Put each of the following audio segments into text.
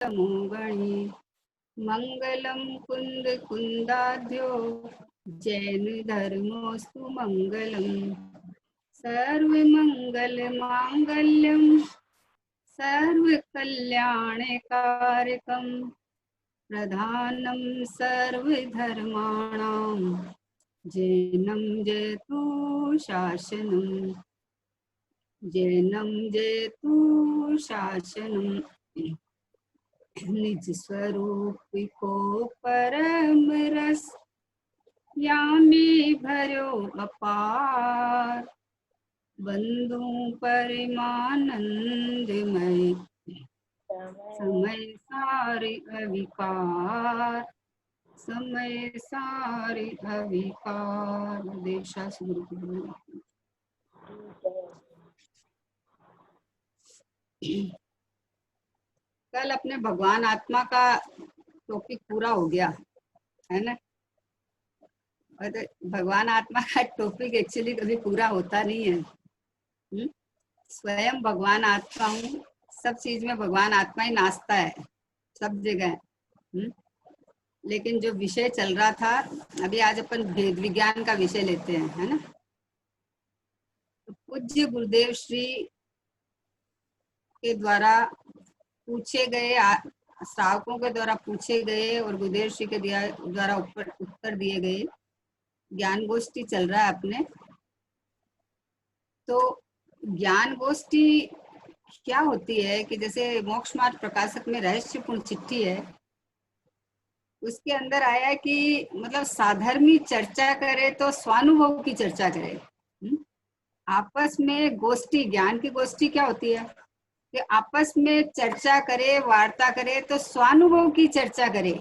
मोगणी मंगलम कुंद कुंदाध्यो जैन धर्मोस्तु मंगलम सर्व मंगल मांगल्यम सर्व कल्याणकारकम प्रधानम सर्वधर्माणां जैनं जयतु शासनम जैनं जयतु शासनम निज स्वरूप को परम रस यामी भरो अपार बंधु परिमानंदमय समय सारे अविकार समय सारे अविकार देशा शुरू। कल अपने भगवान आत्मा का टॉपिक पूरा हो गया है ना। और भगवान आत्मा का टॉपिक एक्चुअली कभी पूरा होता नहीं है। स्वयं भगवान आत्मा हूँ, सब चीज में भगवान आत्मा ही नाचता है सब जगह। लेकिन जो विषय चल रहा था अभी, आज अपन भेद विज्ञान का विषय लेते हैं, है ना। तो पूज्य गुरुदेव श्री के द्वारा पूछे गए, श्रावकों के द्वारा पूछे गए और गुरुदेव श्री के द्वारा उत्तर दिए गए ज्ञान गोष्ठी चल रहा है अपने। तो ज्ञान गोष्ठी क्या होती है कि जैसे मोक्ष मार्ग प्रकाशक में रहस्यपूर्ण चिट्ठी है, उसके अंदर आया कि मतलब साधर्मी चर्चा करे तो स्वानुभव की चर्चा करे। आपस में गोष्ठी, ज्ञान की गोष्ठी क्या होती है कि आपस में चर्चा करे, वार्ता करे तो स्वानुभव की चर्चा करे,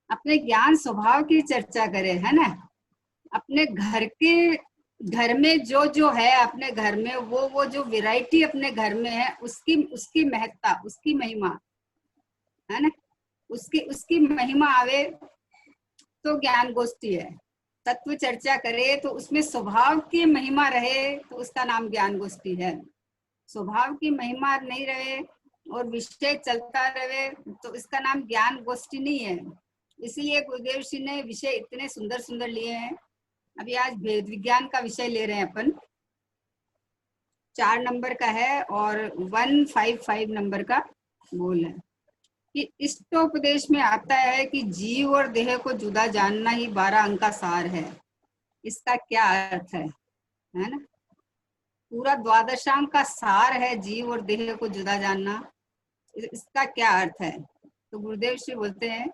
अपने ज्ञान स्वभाव की चर्चा करे, है ना। अपने घर में जो है, अपने घर में वो जो वैरायटी अपने घर में है, उसकी महत्ता, उसकी महिमा, है ना, उसकी महिमा आवे तो ज्ञान गोष्ठी है। तत्व चर्चा करे तो उसमें स्वभाव की महिमा रहे तो उसका नाम ज्ञान गोष्ठी है। स्वभाव की महिमा नहीं रहे और विषय चलता रहे तो इसका नाम ज्ञान गोष्ठी नहीं है। इसलिए गुरुदेव जी ने विषय इतने सुंदर सुंदर लिए हैं। अभी आज भेद विज्ञान का विषय ले रहे हैं अपन, 4 नंबर का है और 155 नंबर का बोल है कि इष्टोपदेश में आता है कि जीव और देह को जुदा जानना ही 12 अंक का सार है। इसका क्या अर्थ है ना। पूरा द्वादशांग का सार है जीव और देह को जुदा जानना। इसका क्या अर्थ है? तो गुरुदेव श्री बोलते हैं,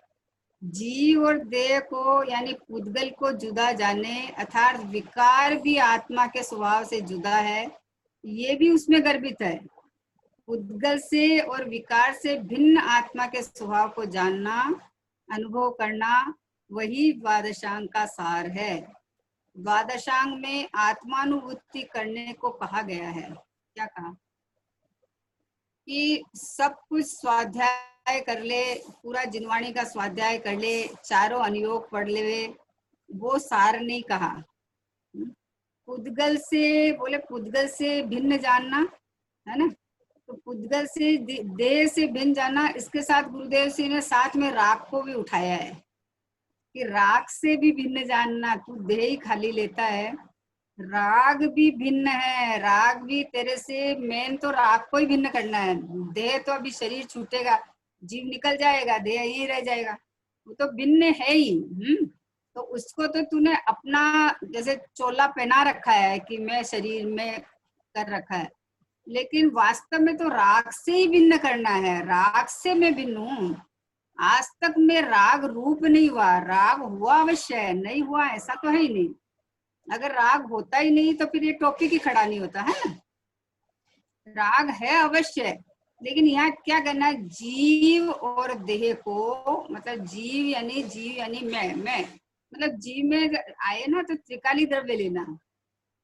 जीव और देह को यानी पुद्गल को जुदा जाने, अर्थात विकार भी आत्मा के स्वभाव से जुदा है, ये भी उसमें गर्भित है। पुद्गल से और विकार से भिन्न आत्मा के स्वभाव को जानना, अनुभव करना, वही द्वादशांग का सार है। द्वादशांग में आत्मानुभूति करने को कहा गया है। क्या कहा कि सब कुछ स्वाध्याय कर ले, पूरा जिनवाणी का स्वाध्याय कर ले, चारों अनुयोग पढ़ ले, वो सार नहीं कहा। पुद्गल से बोले, पुद्गल से भिन्न जानना, है ना। तो पुद्गल से देह से भिन्न जानना, इसके साथ गुरुदेव जी ने साथ में राग को भी उठाया है कि राग से भी भिन्न जानना। तू देह ही खाली लेता है, राग भी भिन्न है। राग भी तेरे से, मेन तो राग को ही भिन्न करना है। देह तो अभी शरीर छूटेगा, जीव निकल जाएगा, देह ही रह जाएगा, वो तो भिन्न है ही। तो उसको तो तूने अपना जैसे चोला पहना रखा है कि मैं शरीर में कर रखा है, लेकिन वास्तव में तो राग से ही भिन्न करना है। राग से मैं भिन्न हूँ। आज तक में राग रूप नहीं हुआ, राग हुआ अवश्य है, नहीं हुआ ऐसा तो है ही नहीं। अगर राग होता ही नहीं तो फिर ये टॉपिक ही खड़ा नहीं होता, है ना। राग है अवश्य, लेकिन यहाँ क्या करना, जीव और देह को, मतलब जीव यानी मैं मतलब जीव में आए ना तो त्रिकाली द्रव्य लेना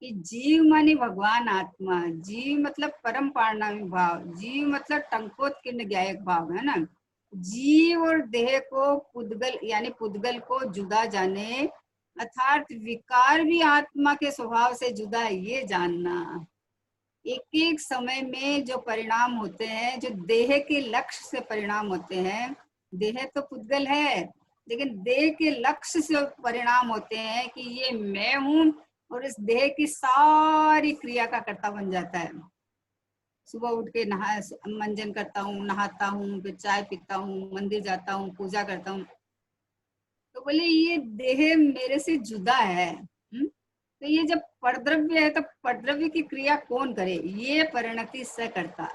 कि जीव मानी भगवान आत्मा, जीव मतलब परम पारणामी भाव, जीव मतलब टंकोत्कीर्ण ज्ञायक भाव, है ना। जीव और देह को पुद्गल यानी पुद्गल को जुदा जाने, अर्थात विकार भी आत्मा के स्वभाव से जुदा है, ये जानना। एक एक समय में जो परिणाम होते हैं, जो देह के लक्ष्य से परिणाम होते हैं, देह तो पुद्गल है, लेकिन देह के लक्ष्य से परिणाम होते हैं कि ये मैं हूं, और इस देह की सारी क्रिया का कर्ता बन जाता है। सुबह उठ के नहा मंजन करता हूँ, नहाता हूँ, फिर चाय पीता हूँ, मंदिर जाता हूँ, पूजा करता हूँ, तो बोले ये देह मेरे से जुदा है। तो ये जब परद्रव्य है तो परद्रव्य की क्रिया कौन करे? ये परिणति से करता।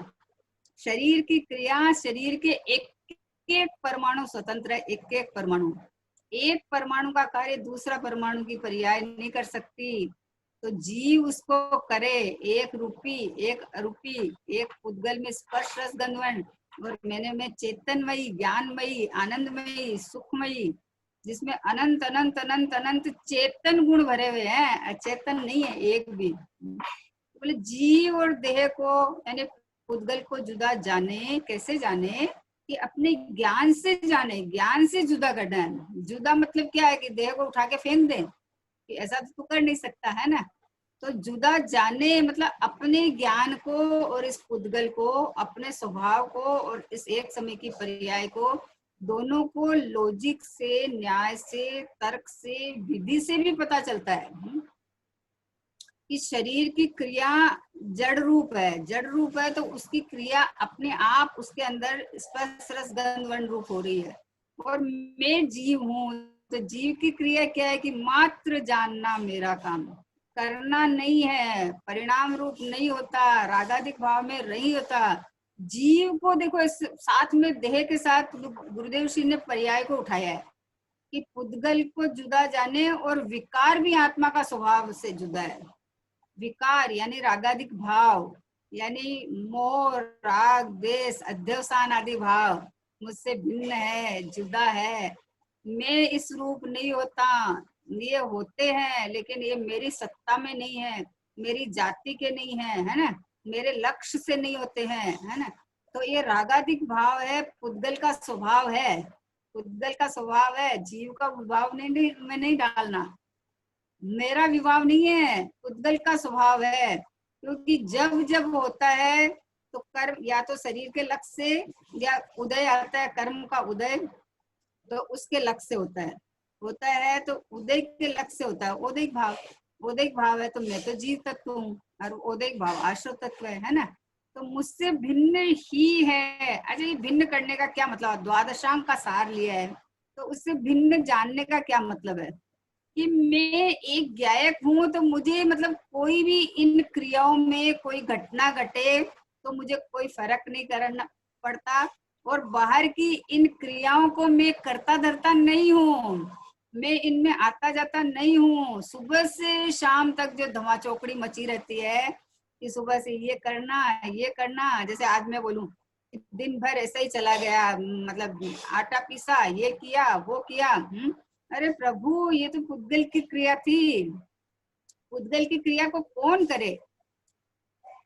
शरीर की क्रिया शरीर के एक एक परमाणु स्वतंत्र है, एक एक परमाणु। एक परमाणु का कार्य दूसरा परमाणु की पर्याय नहीं कर सकती। तो जीव उसको करे, एक रूपी, एक अरूपी, एक पुद्गल में स्पर्श रस गंधवन, और मैंने में चेतनमयी, ज्ञानमयी, आनंदमयी, सुखमयी, जिसमें अनंत अनंत अनंत अनंत चेतन गुण भरे हुए हैं, अचेतन नहीं है एक भी। बोले जीव और देह को यानी पुद्गल को जुदा जाने, कैसे जाने? कि अपने ज्ञान से जाने, ज्ञान से जुदा करना है। जुदा मतलब क्या है? कि देह को उठा के फेंक दे, कि ऐसा तो कर नहीं सकता है ना। तो जुदा जाने मतलब अपने ज्ञान को और इस पुद्गल को, अपने स्वभाव को और इस एक समय की पर्याय को, दोनों को लॉजिक से, न्याय से, तर्क से, विधि से भी पता चलता है कि शरीर की क्रिया जड़ रूप है। जड़ रूप है तो उसकी क्रिया अपने आप उसके अंदर स्पर्श रस गंध वर्ण रूप हो रही है। और मैं जीव हूँ, तो जीव की क्रिया क्या है? कि मात्र जानना मेरा काम, करना नहीं है, परिणाम रूप नहीं होता, रागाधिक भाव में नहीं होता। जीव को देखो इस साथ में देह के साथ गुरुदेव श्री ने पर्याय को उठाया है कि पुद्गल को जुदा जाने, और विकार भी आत्मा का स्वभाव से जुदा है। विकार यानी रागाधिक भाव, यानी मोह, राग, द्वेष, अध्यवसान आदि भाव मुझसे भिन्न है, जुदा है। मैं इस रूप नहीं होता, ये होते हैं लेकिन ये मेरी सत्ता में नहीं है, मेरी जाति के नहीं है ना, मेरे लक्ष्य से नहीं होते हैं, है ना। तो ये रागाधिक भाव है, पुद्गल का स्वभाव है। पुद्गल का स्वभाव है, जीव का भाव नहीं में नहीं डालना। मेरा विभाव नहीं है, पुद्गल का स्वभाव है। क्योंकि जब जब होता है तो कर्म या तो शरीर के लक्ष्य से, या उदय आता है कर्म का उदय, तो उसके लक्ष्य से होता है तो उदय के लक्ष्य से होता है उदयिक भाव। उदयिक भाव है तो मैं तो जीव तत्व हूँ, और उदयिक भाव आश्रव तत्व है ना। तो मुझसे भिन्न ही है। अच्छा, ये भिन्न करने का क्या मतलब? द्वादशांग का सार लिया है, तो उससे भिन्न जानने का क्या मतलब है? कि मैं एक गायक हूं, तो मुझे मतलब कोई भी इन क्रियाओं में कोई घटना घटे तो मुझे कोई फर्क नहीं करना पड़ता, और बाहर की इन क्रियाओं को मैं करता धरता नहीं हूँ, मैं इनमें आता जाता नहीं हूँ। सुबह से शाम तक जो धमा चौकड़ी मची रहती है कि सुबह से ये करना, ये करना, जैसे आज मैं बोलूं दिन भर ऐसा ही चला गया, मतलब आटा पीसा, ये किया, वो किया। अरे प्रभु, ये तो पुद्गल की क्रिया थी। पुद्गल की क्रिया को कौन करे?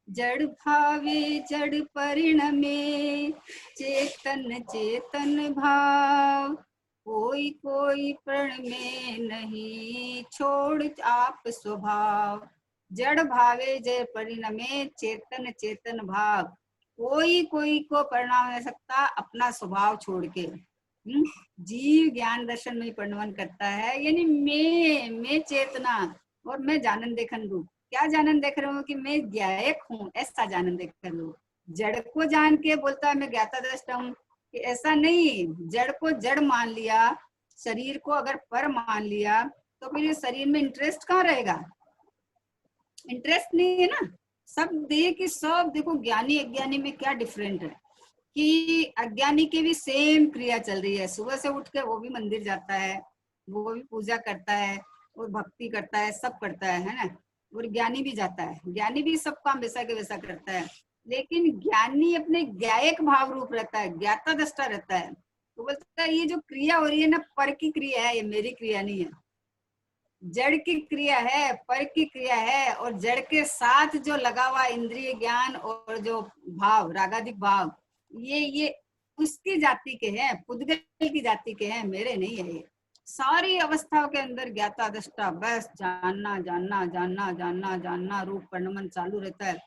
जड़ भावे जड़ परिणमे, चेतन चेतन भाव, कोई कोई प्रण में नहीं, छोड़ आप स्वभाव। जड़ भावे जड़ परिणमे, चेतन चेतन भाव, कोई कोई को परिणाम नहीं सकता अपना स्वभाव छोड़ के। जीव ज्ञान दर्शन में परिणमन करता है, यानी मैं चेतना और मैं जानन देखन रूप। क्या जानन देख रहा हूँ? कि मैं ज्ञायक हूँ, ऐसा जानन देख रहा हूँ। जड़ को जान के बोलता है मैं ज्ञाता दृष्टा हूँ, कि ऐसा नहीं। जड़ को जड़ मान लिया, शरीर को अगर पर मान लिया, तो फिर ये शरीर में इंटरेस्ट कहाँ रहेगा? इंटरेस्ट नहीं है ना। सब देह की सब देखो, ज्ञानी अज्ञानी में क्या डिफरेंट है? कि अज्ञानी की भी सेम क्रिया चल रही है। सुबह से उठ के वो भी मंदिर जाता है, वो भी पूजा करता है और भक्ति करता है, सब करता है ना। और ज्ञानी भी जाता है, ज्ञानी भी सब काम वैसा के वैसा करता है। लेकिन ज्ञानी अपने ज्ञायक भाव रूप रहता है, ज्ञाता दृष्टा रहता है। तो बोलता है ये जो क्रिया हो रही है ना, पर की क्रिया है, ये मेरी क्रिया नहीं है। जड़ की क्रिया है, पर की क्रिया है। और जड़ के साथ जो लगा हुआ इंद्रिय ज्ञान और जो भाव, रागाधिक भाव, ये उसकी जाति के हैं, पुद्गल की जाति के हैं, मेरे नहीं है ये। सारी अवस्थाओं के अंदर ज्ञाता दृष्टा, बस जानना जानना जानना जानना जानना, रूप परिणमन चालू रहता है।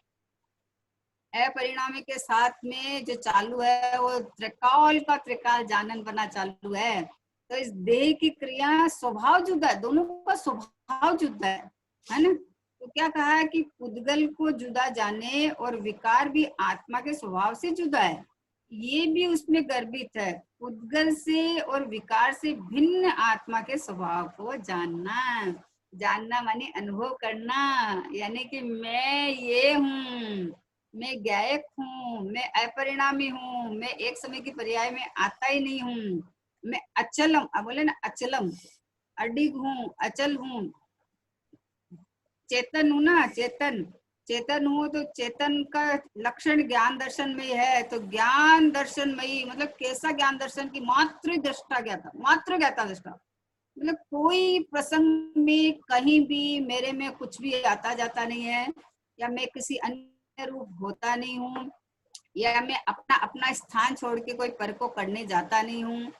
अपरिणामी के साथ में जो चालू है वो त्रिकाल का त्रिकाल जानन बना चालू है। तो इस देह की क्रिया स्वभाव जुदा है, दोनों का स्वभाव जुदा है ना। तो क्या कहा है कि पुद्गल को जुदा जाने और विकार भी आत्मा के स्वभाव से जुदा है, ये भी उसमें गर्भित है। पुद्गल से और विकार से भिन्न आत्मा के स्वभाव को जानना, जानना माने अनुभव करना, यानी कि मैं ये हूँ, मैं गायक हूँ, मैं अपरिणामी हूँ, मैं एक समय की पर्याय में आता ही नहीं हूँ, मैं अचलम, अब बोले ना अचलम, अडिग हूँ, अचल हूँ, चेतन हूँ ना, चेतन, चेतन हूँ। तो चेतन का लक्षण ज्ञान दर्शन में है। तो ज्ञान दर्शन में मतलब कैसा ज्ञान दर्शन की मात्र दृष्टा ज्ञाता, मात्र ज्ञाता दृष्टा, मतलब कोई प्रसंग में कहीं भी मेरे में कुछ भी आता जाता नहीं है, या मैं किसी अन्य रूप होता नहीं हूँ, या मैं अपना अपना स्थान छोड़ के कोई पर को करने जाता नहीं हूँ।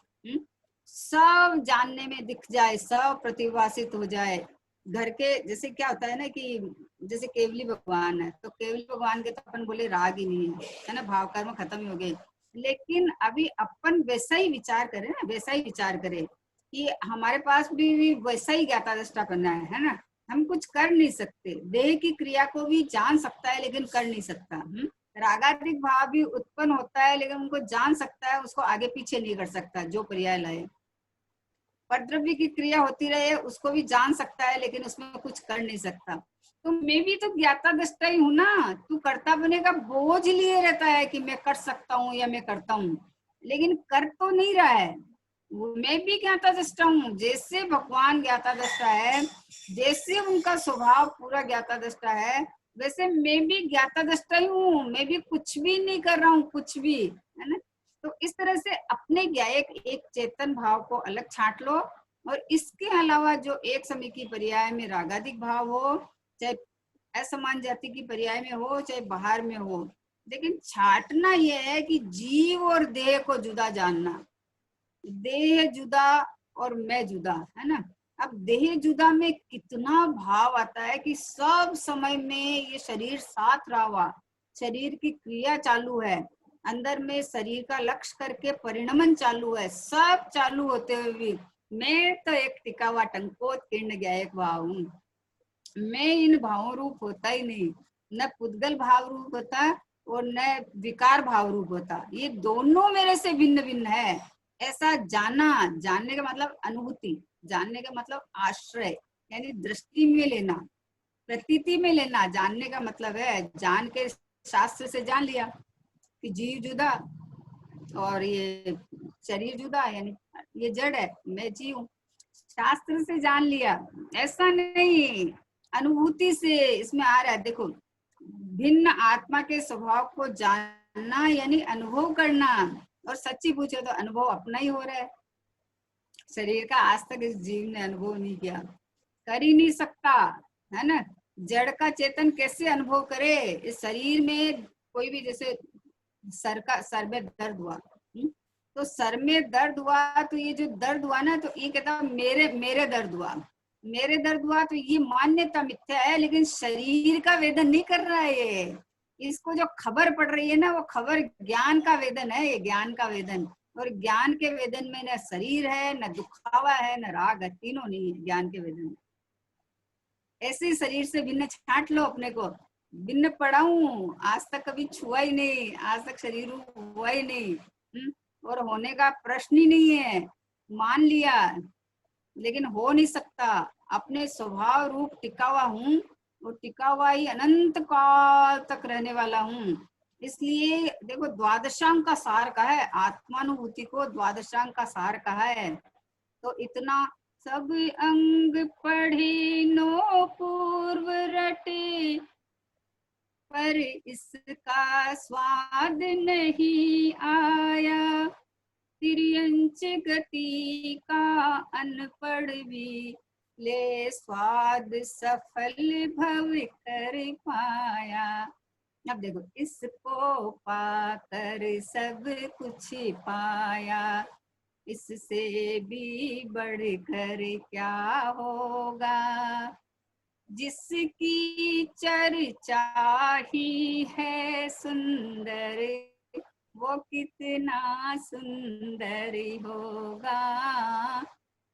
सब जानने में दिख जाए, सब प्रतिभाषित हो जाए। घर के जैसे क्या होता है ना कि जैसे केवली भगवान है, तो केवली भगवान के तो अपन बोले राग ही नहीं है ना, भाव कर्म खत्म ही हो गए। लेकिन अभी अपन वैसा ही विचार करें ना, वैसा ही विचार करें कि हमारे पास भी वैसा ही ज्ञाता दृष्टा करना है ना। हम कुछ कर नहीं सकते, देह की क्रिया को भी जान सकता है लेकिन कर नहीं सकता। रागात्मिक भाव भी उत्पन्न होता है लेकिन उनको जान सकता है, उसको आगे पीछे नहीं कर सकता जो पर्याय लाए। परद्रव्य की क्रिया होती रहे उसको भी जान सकता है लेकिन उसमें कुछ कर नहीं सकता। तो मैं भी तो ज्ञाता दृष्टा ही हूँ ना। तू कर्ता बने का बोझ लिए रहता है कि मैं कर सकता हूँ या मैं करता हूँ, लेकिन कर तो नहीं रहा है। मैं भी ज्ञाता दृष्टा हूँ, जैसे भगवान ज्ञाता दृष्टा है, जैसे उनका स्वभाव पूरा ज्ञाता दृष्टा है, वैसे मैं भी ज्ञाता दृष्टा ही हूँ। मैं भी कुछ भी नहीं कर रहा हूँ, कुछ भी, है ना। तो इस तरह से अपने ज्ञायक एक चेतन भाव को अलग छांट लो, और इसके अलावा जो एक समय की पर्याय में रागादिक भाव हो, चाहे असमान जाति की पर्याय में हो, चाहे बाहर में हो, लेकिन छाटना यह है कि जीव और देह को जुदा जानना। देह जुदा और मैं जुदा, है ना। अब देह जुदा में कितना भाव आता है कि सब समय में ये शरीर साथ रहा हुआ, शरीर की क्रिया चालू है, अंदर में शरीर का लक्ष्य करके परिणमन चालू है, सब चालू होते हुए भी मैं तो एक टिका हुआ टंकोत किर्ण गायक भाव हूँ। मैं इन भावों रूप होता ही नहीं, न पुद्गल भाव रूप होता और न विकार भाव रूप होता, ये दोनों मेरे से भिन्न भिन्न है। ऐसा जाना, जानने का मतलब अनुभूति, जानने का मतलब आश्रय, यानी दृष्टि में लेना, प्रतीति में लेना। जानने का मतलब है जान के शास्त्र से जान लिया कि जीव जुदा और ये शरीर जुदा, यानी ये जड़ है, मैं जीव हूँ, शास्त्र से जान लिया। ऐसा नहीं, अनुभूति से इसमें आ रहा है। देखो, भिन्न आत्मा के स्वभाव को जानना यानी अनुभव करना, और सच्ची पूछे तो अनुभव अपना ही हो रहा है। शरीर का आज तक इस जीव ने अनुभव नहीं किया, कर ही नहीं सकता, है ना। जड़ का चेतन कैसे अनुभव करे इस शरीर में। कोई भी जैसे सर में दर्द हुआ, तो सर में दर्द हुआ, तो ये जो दर्द हुआ ना, तो ये कहता मेरे मेरे दर्द हुआ, मेरे दर्द हुआ, तो ये मान्यता मिथ्या है, लेकिन शरीर का वेदन नहीं कर रहा है ये। इसको जो खबर पड़ रही है ना, वो खबर ज्ञान का वेदन है, ये ज्ञान का वेदन। और ज्ञान के वेदन में न शरीर है, न दुखावा है, न राग है, तीनों नहीं है ज्ञान के वेदन में। ऐसे शरीर से भिन्न छांट लो अपने को। भिन्न पड़ा हूं, आज तक कभी छुआ ही नहीं, आज तक शरीर हुआ ही नहीं, और होने का प्रश्न ही नहीं है, मान लिया, लेकिन हो नहीं सकता। अपने स्वभाव रूप टिका हुआ हूँ, और टिका हुआ ही अनंत काल तक रहने वाला हूँ। इसलिए देखो, द्वादशांग का सार कहा है, आत्मानुभूति को द्वादशांग का सार कहा है। तो इतना सब अंग पढ़े नो पूर्व रटे, पर इसका स्वाद नहीं आया। तिर्यंच गति का अनपढ़ भी ले स्वाद सफल भव कर पाया। अब देखो, इसको पाकर सब कुछ पाया, इससे भी बढ़कर क्या होगा। जिसकी चर्चा ही है सुंदर, वो कितना सुंदर होगा,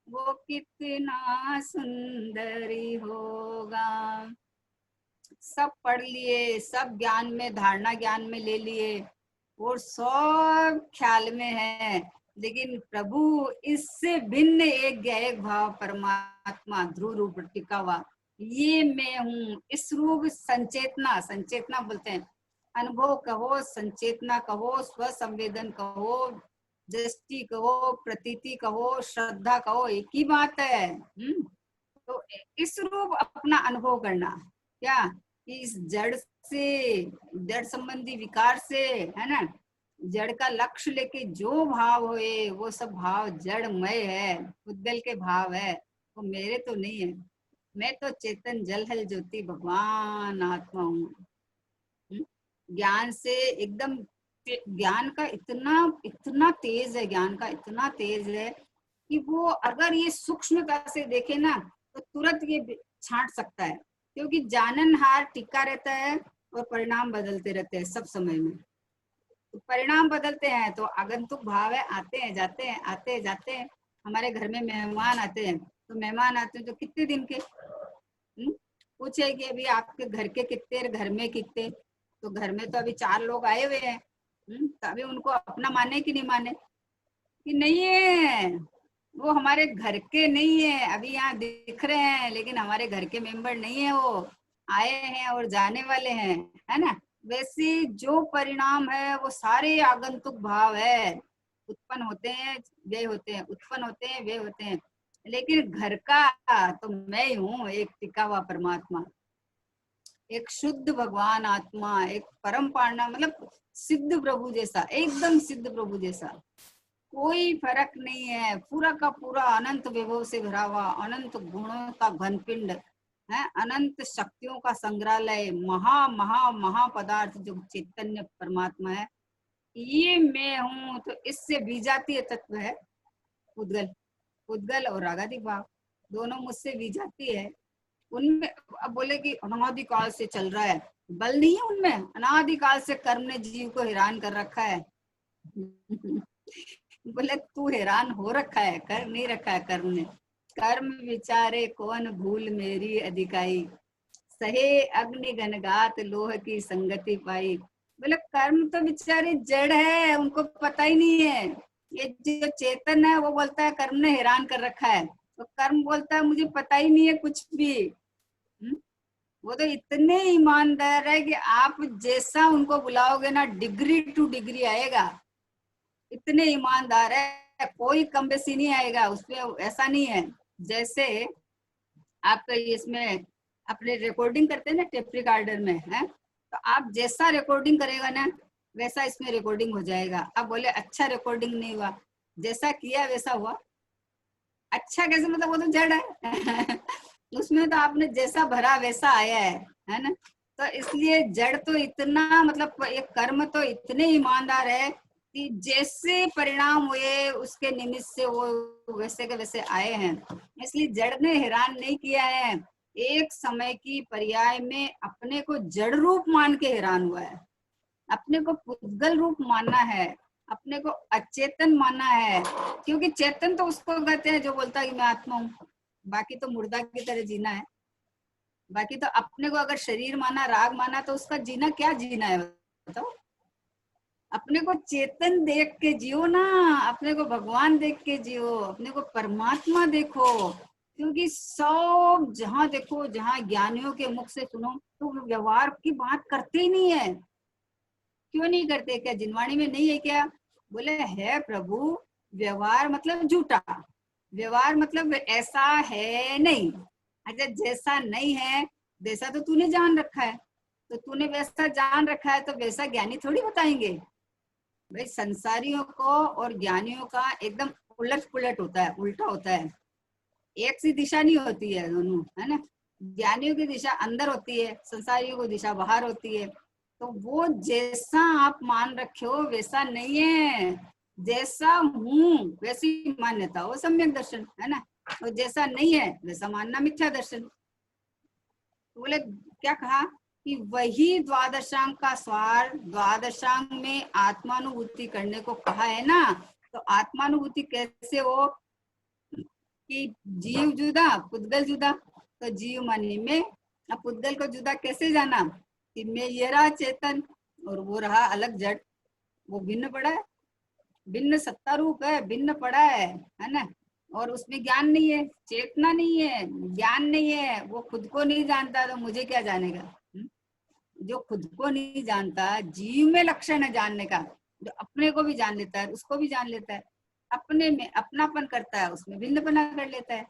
वो कितना सुंदर होगा। सब पढ़ लिए, सब ज्ञान में, धारणा ज्ञान में ले लिए और सब ख्याल में है, लेकिन प्रभु इससे भिन्न एक गैक भाव परमात्मा ध्रुव रूप टिका हुआ, ये मैं हूँ। इस रूप संचेतना, संचेतना बोलते हैं, अनुभव कहो, संचेतना कहो, स्व संवेदन कहो, दृष्टि कहो, प्रतीति कहो, श्रद्धा कहो, एक ही बात है। तो इस रूप अपना अनुभव करना, क्या इस जड़ से, जड़ संबंधी विकार से, है ना, जड़ का लक्ष्य लेके जो भाव होए वो सब भाव जड़मय है, उद्गल के भाव है, वो मेरे तो नहीं है। मैं तो चेतन जल हल ज्योति भगवान आत्मा हूँ। ज्ञान से एकदम, ज्ञान का इतना इतना तेज है, ज्ञान का इतना तेज है कि वो अगर ये सूक्ष्मता से देखे ना तो तुरंत ये छांट सकता है, क्योंकि जाननहार टिका रहता है और परिणाम बदलते रहते हैं सब समय में। तो परिणाम बदलते हैं तो आगंतुक भाव है, आते हैं जाते हैं, आते हैं जाते हैं। हमारे घर में मेहमान आते हैं, तो मेहमान आते हैं तो कितने दिन के, पूछे कि अभी आपके घर के कितने, घर में कितने, तो घर में तो अभी 4 लोग आए हुए हैं, तो अभी उनको अपना माने कि नहीं माने, कि नहीं है वो हमारे घर के नहीं है, अभी यहाँ दिख रहे हैं लेकिन हमारे घर के मेंबर नहीं है, वो आए हैं और जाने वाले हैं, है ना। वैसे जो परिणाम है वो सारे आगंतुक भाव है, उत्पन्न होते हैं वे होते हैं, उत्पन्न होते हैं वे होते हैं, लेकिन घर का तो मैं ही हूँ, एक टिका हुआ परमात्मा, एक शुद्ध भगवान आत्मा, एक परम पारणा, मतलब सिद्ध प्रभु जैसा, एकदम सिद्ध प्रभु जैसा, कोई फर्क नहीं है, पूरा का पूरा अनंत विभव से भरा हुआ, अनंत गुणों का घनपिंड है, अनंत शक्तियों का संग्रहालय, महा महा महा पदार्थ जो चैतन्य परमात्मा है, ये मैं हूँ। तो इससे विजातीय तत्व है उद्गल, उद्गल और रागाधिक भाव दोनों मुझसे विजाती है। उनमें अब बोले कि अनादिकाल से चल रहा है, बल नहीं है उनमें, अनादिकाल से कर्म ने जीव को हैरान कर रखा है। बोले तू हैरान हो रखा है, कर नहीं रखा है कर्म ने। कर्म विचारे कौन भूल मेरी अधिकाई, सहे अग्नि घनघात लोह की संगति पाई। बोले कर्म तो बेचारे जड़ है, उनको पता ही नहीं है। ये जो चेतन है वो बोलता है कर्म ने हैरान कर रखा है, तो कर्म बोलता है मुझे पता ही नहीं है कुछ भी। वो तो इतने ईमानदार है कि आप जैसा उनको बुलाओगे ना, डिग्री टू डिग्री आएगा, इतने ईमानदार है, कोई कम बेसी नहीं आएगा उसमें, ऐसा नहीं है। जैसे आप इसमें अपने रिकॉर्डिंग करते हैं ना टेप रिकॉर्डर में, है तो आप जैसा रिकॉर्डिंग करेगा ना वैसा इसमें रिकॉर्डिंग हो जाएगा। अब बोले अच्छा रिकॉर्डिंग नहीं हुआ, जैसा किया वैसा हुआ। अच्छा कैसे, मतलब वो तो जड़ है उसमें तो आपने जैसा भरा वैसा आया है ना। तो इसलिए जड़ तो इतना, मतलब एक कर्म तो इतने ईमानदार है कि जैसे परिणाम हुए उसके निमित्त से वो वैसे के वैसे आए हैं। इसलिए जड़ ने हैरान नहीं किया है, एक समय की पर्याय में अपने को जड़ रूप मान के हैरान हुआ है। अपने को पुद्गल रूप मानना है, अपने को अचेतन मानना है, क्योंकि चेतन तो उसको कहते हैं जो बोलता है कि मैं आत्मा हूँ, बाकी तो मुर्दा की तरह जीना है। बाकी तो अपने को अगर शरीर माना, राग माना, तो उसका जीना क्या जीना है बताओ। अपने को चेतन देख के जियो ना, अपने को भगवान देख के जियो, अपने को परमात्मा देखो। क्योंकि सब जहाँ देखो, जहाँ ज्ञानियों के मुख से सुनो तो व्यवहार की बात करते ही नहीं है। क्यों नहीं करते, क्या जिनवाणी में नहीं है क्या? बोले है प्रभु, व्यवहार मतलब झूठा, व्यवहार मतलब ऐसा है नहीं। अच्छा जैसा नहीं है वैसा तो तूने जान रखा है, तो तूने वैसा जान रखा है तो वैसा ज्ञानी थोड़ी बताएंगे। भाई संसारियों को और ज्ञानियों का एकदम उलट पुलट होता है, उल्टा होता है, एक सी दिशा नहीं होती है दोनों, है ना। ज्ञानियों की दिशा अंदर होती है, संसारियों की दिशा बाहर होती है। तो वो जैसा आप मान रखे हो वैसा नहीं है, जैसा हूँ वैसी मान्यता वो सम्यक दर्शन, है ना। और जैसा नहीं है वैसा मानना मिथ्या दर्शन। तो बोले क्या कहा कि वही द्वादशांग का सार, द्वादशांग में आत्मानुभूति करने को कहा है ना। तो आत्मानुभूति कैसे हो कि जीव जुदा पुद्गल जुदा, तो जीव मानी में, अब पुद्गल को जुदा कैसे जाना कि मैं ये रहा चेतन और वो रहा अलग जड़, वो भिन्न पड़ा है, भिन्न सत्ता रूप है, भिन्न पड़ा है ना। और उसमें ज्ञान नहीं है, चेतना नहीं है, ज्ञान नहीं है, वो खुद को नहीं जानता तो मुझे क्या जानेगा। जो खुद को नहीं जानता, जीव में लक्षण है जानने का, जो अपने को भी जान लेता है उसको भी जान लेता है, अपने में अपनापन करता है उसमें भिन्नपना कर लेता है।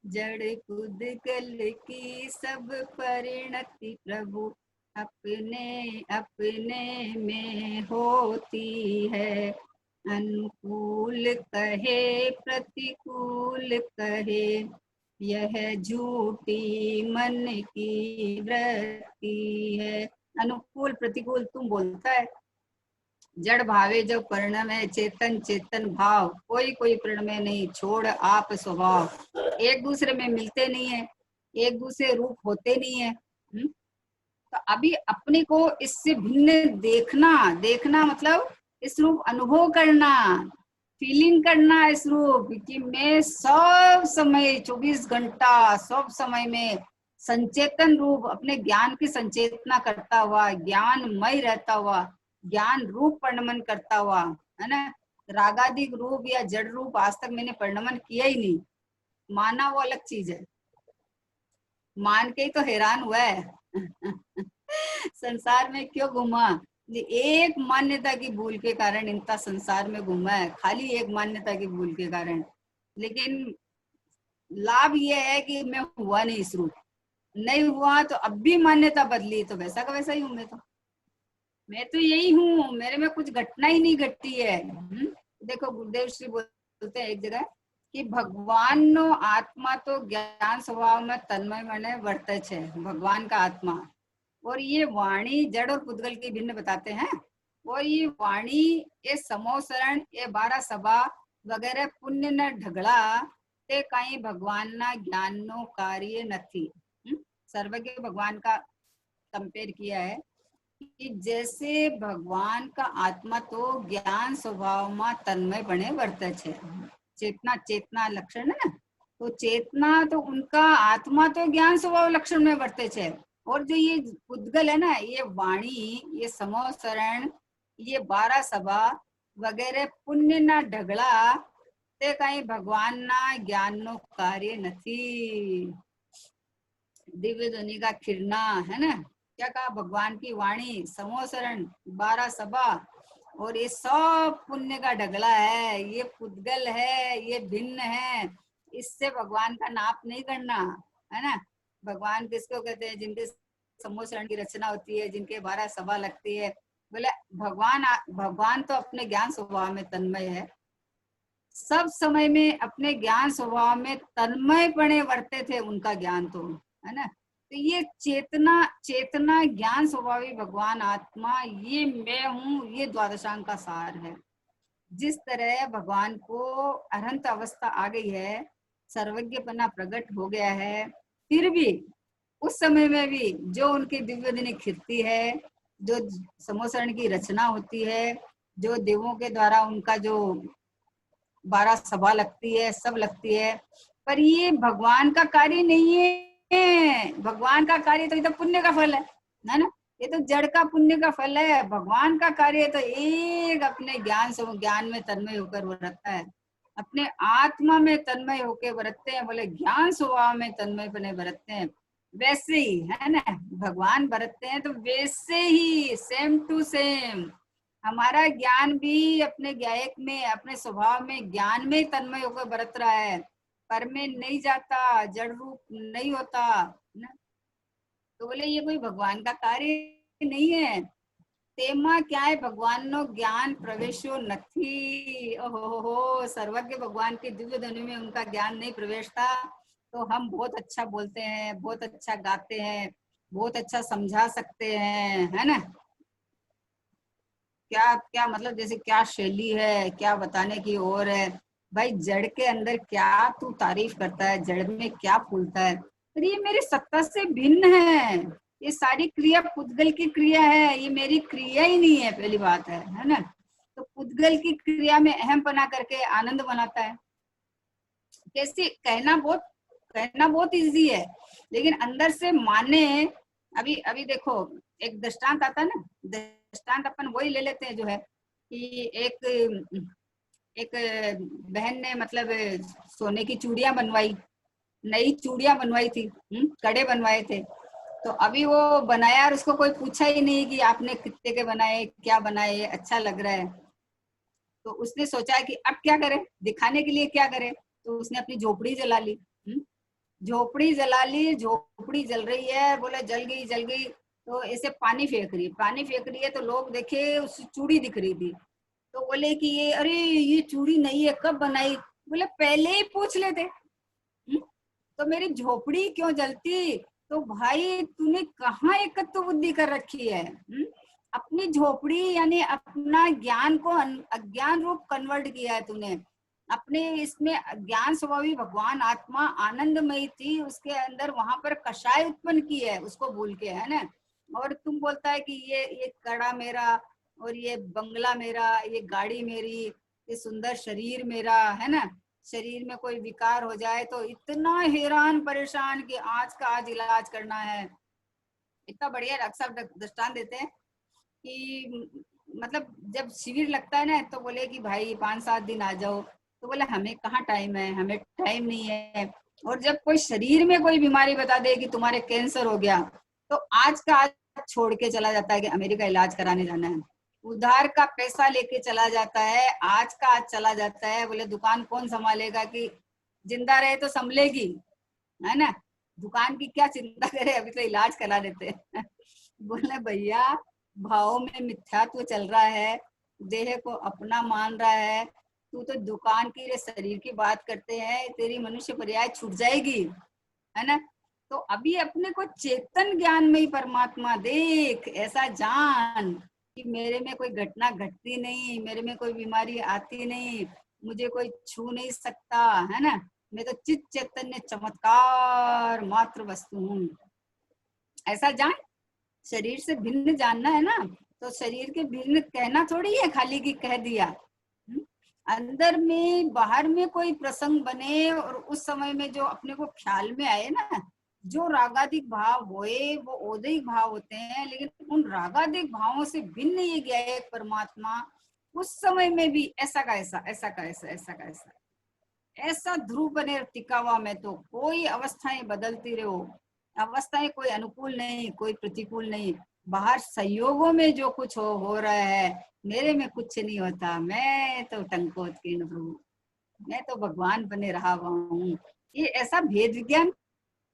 जड़ पुद्गल की सब परिणति प्रभु अपने अपने में होती है, अनुकूल कहे प्रतिकूल कहे यह झूठी मन की वृत्ति है। अनुकूल प्रतिकूल तुम बोलता है, जड़ भावे जो परिणम है, चेतन चेतन भाव, कोई कोई परिणमे नहीं, छोड़ आप स्वभाव, एक दूसरे में मिलते नहीं है, एक दूसरे रूप होते नहीं है। तो अभी अपने को इससे भिन्न देखना, देखना मतलब इस रूप अनुभव करना, फीलिंग करना इस रूप कि मैं सब समय 24 घंटा सब समय में संचेतन रूप अपने ज्ञान की संचेतना करता हुआ, ज्ञानमय रहता हुआ, ज्ञान रूप परिणमन करता हुआ, है ना। रागादिक रूप या जड़ रूप आज तक मैंने परिणमन किया ही नहीं, माना वो अलग चीज है, मान के ही तो हैरान हुआ है संसार में क्यों घूमा, एक मान्यता की भूल के कारण इनका संसार में घूमा है, खाली एक मान्यता की भूल के कारण। लेकिन लाभ ये है कि मैं हुआ नहीं इस रूप, नहीं हुआ तो अब भी मान्यता बदली तो वैसा का वैसा ही हूं, मैं तो यही हूँ, मेरे में कुछ घटना ही नहीं घटती है। देखो गुरुदेव श्री बोलते हैं एक जगह कि भगवान नो आत्मा तो ज्ञान स्वभाव में तन्मय मने वर्ते छे, भगवान का आत्मा, और ये वाणी जड़ और पुद्गल की भिन्न बताते हैं। और ये वाणी, ये समोसरण, ये 12 सभा वगैरह पुण्य न ढगड़ा ते कहीं भगवान ना ज्ञान नो कार्य नथी। सर्वज्ञ भगवान का कंपेयर किया है कि जैसे भगवान का आत्मा तो ज्ञान स्वभाव में तन्मय बने वर्ते छे, चेतना चेतना लक्षण है ना, तो चेतना तो उनका आत्मा तो ज्ञान स्वभाव लक्षण में वर्ते छे। और जो ये पुद्गल है ना, ये वाणी, ये समोसरण, ये 12 सभा वगैरह पुण्य ना ढगड़ा ते कहीं भगवान ना ज्ञान नो कार्य नहीं। दिव्य ध्वनि का खिरना है ना, क्या कहा, भगवान की वाणी, समोसरण, 12 सभा और ये सब पुण्य का ढगला है, ये पुद्गल है, ये भिन्न है, इससे भगवान का नाप नहीं करना, है ना। भगवान किसको कहते हैं, जिनके समोसरण की रचना होती है, जिनके 12 सभा लगती है। बोले भगवान तो अपने ज्ञान स्वभाव में तन्मय है, सब समय में अपने ज्ञान स्वभाव में तन्मय पणे वर्ते थे, उनका ज्ञान तो है ना। तो ये चेतना चेतना ज्ञान स्वभावी भगवान आत्मा, ये मैं हूँ, ये द्वादशांग का सार है। जिस तरह भगवान को अरहंत अवस्था आ गई है, सर्वज्ञपना प्रकट हो गया है, फिर भी उस समय में भी जो उनकी दिव्य ध्वनि खिरती है, जो समोसरण की रचना होती है, जो देवों के द्वारा उनका जो 12 सभा लगती है, सब लगती है, पर ये भगवान का कार्य नहीं है। भगवान का कार्य तो ये तो पुण्य का फल है ना, ये तो जड़ का पुण्य का फल है। भगवान का कार्य तो एक अपने ज्ञान में तन्मय होकर वो रखता है, अपने आत्मा में तन्मय होकर बरतते हैं। बोले ज्ञान स्वभाव में तन्मय बने बरतते हैं, वैसे ही है ना भगवान बरतते हैं, तो वैसे ही सेम टू सेम हमारा ज्ञान भी अपने ज्ञायक में, अपने स्वभाव में ज्ञान में तन्मय होकर बरत रहा है, पर में नहीं जाता, जड़ रूप नहीं होता ना। तो बोले ये कोई भगवान का कार्य नहीं है। तेमा क्या है, भगवान नो ज्ञान प्रवेशो नथी। ओहो, सर्वज्ञ भगवान की दिव्य ध्वनि में उनका ज्ञान नहीं प्रवेश था, तो हम बहुत अच्छा बोलते हैं, बहुत अच्छा गाते हैं, बहुत अच्छा समझा सकते हैं, है ना। क्या क्या मतलब, जैसे क्या शैली है, क्या बताने की ओर है। भाई जड़ के अंदर क्या तू तारीफ करता है, जड़ में क्या फूलता है, पर ये मेरी सत्ता से भिन्न है, ये सारी क्रिया पुद्गल की क्रिया है, ये मेरी क्रिया ही नहीं है, पहली बात है ना। तो पुद्गल की क्रिया में अहम बना करके आनंद बनाता है। कैसे कहना बहुत इजी है, लेकिन अंदर से माने। अभी अभी देखो, एक दृष्टांत आता है ना, दृष्टांत अपन वही ले लेते हैं जो है कि एक बहन ने मतलब सोने की चूड़ियां बनवाई, नई चूड़ियां बनवाई थी, कड़े बनवाए थे। तो अभी वो बनाया और उसको कोई पूछा ही नहीं कि आपने कितने के बनाए, क्या बनाए, अच्छा लग रहा है। तो उसने सोचा कि अब क्या करे, दिखाने के लिए क्या करे, तो उसने अपनी झोपड़ी जला ली। झोपड़ी जला ली, झोपड़ी जल रही है, बोले जल गई जल गई। तो ऐसे पानी फेंक रही है, तो लोग देखे उस चूड़ी दिख रही थी, तो बोले कि ये अरे ये चूड़ी नहीं है, कब बनाई? बोले पहले ही पूछ लेते। तो मेरी झोपड़ी क्यों जलती? तो भाई तूने कहाँ एकत्व बुद्धि कर रखी है? अपनी झोपड़ी यानी अपना ज्ञान को अज्ञान रूप कन्वर्ट किया है तूने। अपने इसमें ज्ञान स्वभावी भगवान आत्मा आनंदमयी थी, उसके अंदर वहां पर कषाय उत्पन्न की है, उसको भूल के, है ना। और तुम बोलता है कि ये कड़ा मेरा, और ये बंगला मेरा, ये गाड़ी मेरी, ये सुंदर शरीर मेरा, है ना। शरीर में कोई विकार हो जाए तो इतना हैरान परेशान कि आज का आज इलाज करना है। इतना बढ़िया डॉक्टर साहब दृष्टांत देते हैं कि मतलब जब शिविर लगता है ना, तो बोले कि भाई 5-7 दिन आ जाओ, तो बोले हमें कहाँ टाइम है, हमें टाइम नहीं है। और जब कोई शरीर में कोई बीमारी बता दे कि तुम्हारे कैंसर हो गया, तो आज का आज छोड़ के चला जाता है कि अमेरिका इलाज कराने जाना है। उधार का पैसा लेके चला जाता है, आज का आज चला जाता है। बोले दुकान कौन संभालेगा, कि जिंदा रहे तो संभलेगी, है ना। दुकान की क्या चिंता करे, अभी तो इलाज करा देते हैं। बोले भैया भाव में मिथ्यात्व चल रहा है, देह को अपना मान रहा है, तू तो दुकान की शरीर की बात करते हैं, तेरी मनुष्य पर्याय छूट जाएगी, है ना। तो अभी अपने को चेतन ज्ञान में ही परमात्मा देख, ऐसा जान कि मेरे में कोई घटना घटती नहीं, मेरे में कोई बीमारी आती नहीं, मुझे कोई छू नहीं सकता, है ना। मैं तो चित चैतन्य चमत्कार मात्र वस्तु हूँ, ऐसा जान। शरीर से भिन्न जानना है ना, तो शरीर के भिन्न कहना थोड़ी है खाली कि कह दिया। अंदर में बाहर में कोई प्रसंग बने और उस समय में जो अपने को ख्याल में आए ना, जो रागादिक भाव होए वो औदिक भाव होते हैं, लेकिन उन रागादिक भावों से भिन्न ये गया है परमात्मा। उस समय में भी ऐसा का ऐसा, ऐसा का ऐसा, ऐसा का ऐसा, ऐसा ध्रुव बने टिका हुआ। में तो कोई अवस्थाएं बदलती रहो, अवस्थाएं कोई अनुकूल नहीं, कोई प्रतिकूल नहीं। बाहर संयोगों में जो कुछ हो रहा है, मेरे में कुछ नहीं होता, मैं तो टंकोत्कीर्ण हूँ, मैं तो भगवान बने रहा हुआ हूँ। ये ऐसा भेद विज्ञान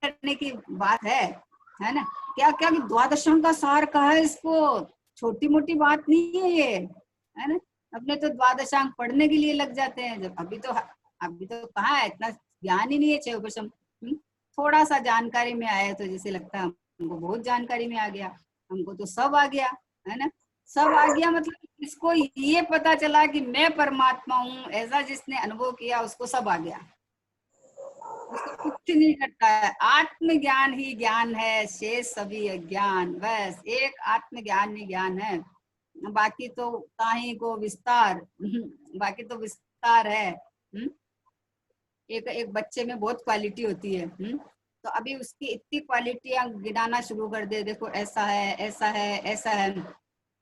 करने की बात है ना। क्या क्या द्वादशों का सार कहा है इसको, छोटी मोटी बात नहीं है ये, है ना। अपने तो द्वादशांक पढ़ने के लिए लग जाते हैं, जब अभी तो कहाँ है, इतना ज्ञान ही नहीं है। चौबशम थोड़ा सा जानकारी में आया तो जैसे लगता है हमको बहुत जानकारी में आ गया, हमको तो सब आ गया, है ना। सब आ गया मतलब इसको ये पता चला कि मैं परमात्मा हूँ, ऐसा जिसने अनुभव किया उसको सब आ गया, उसको कुछ नहीं करता है। आत्मज्ञान ही ज्ञान है, शेष सभी अज्ञान, बस एक आत्मज्ञान ही ज्ञान है। बाकी तो काही को विस्तार, बाकी तो विस्तार है। एक एक बच्चे में बहुत क्वालिटी होती है, तो अभी उसकी इतनी क्वालिटियां गिनाना शुरू कर दे, देखो ऐसा है, ऐसा है, ऐसा है।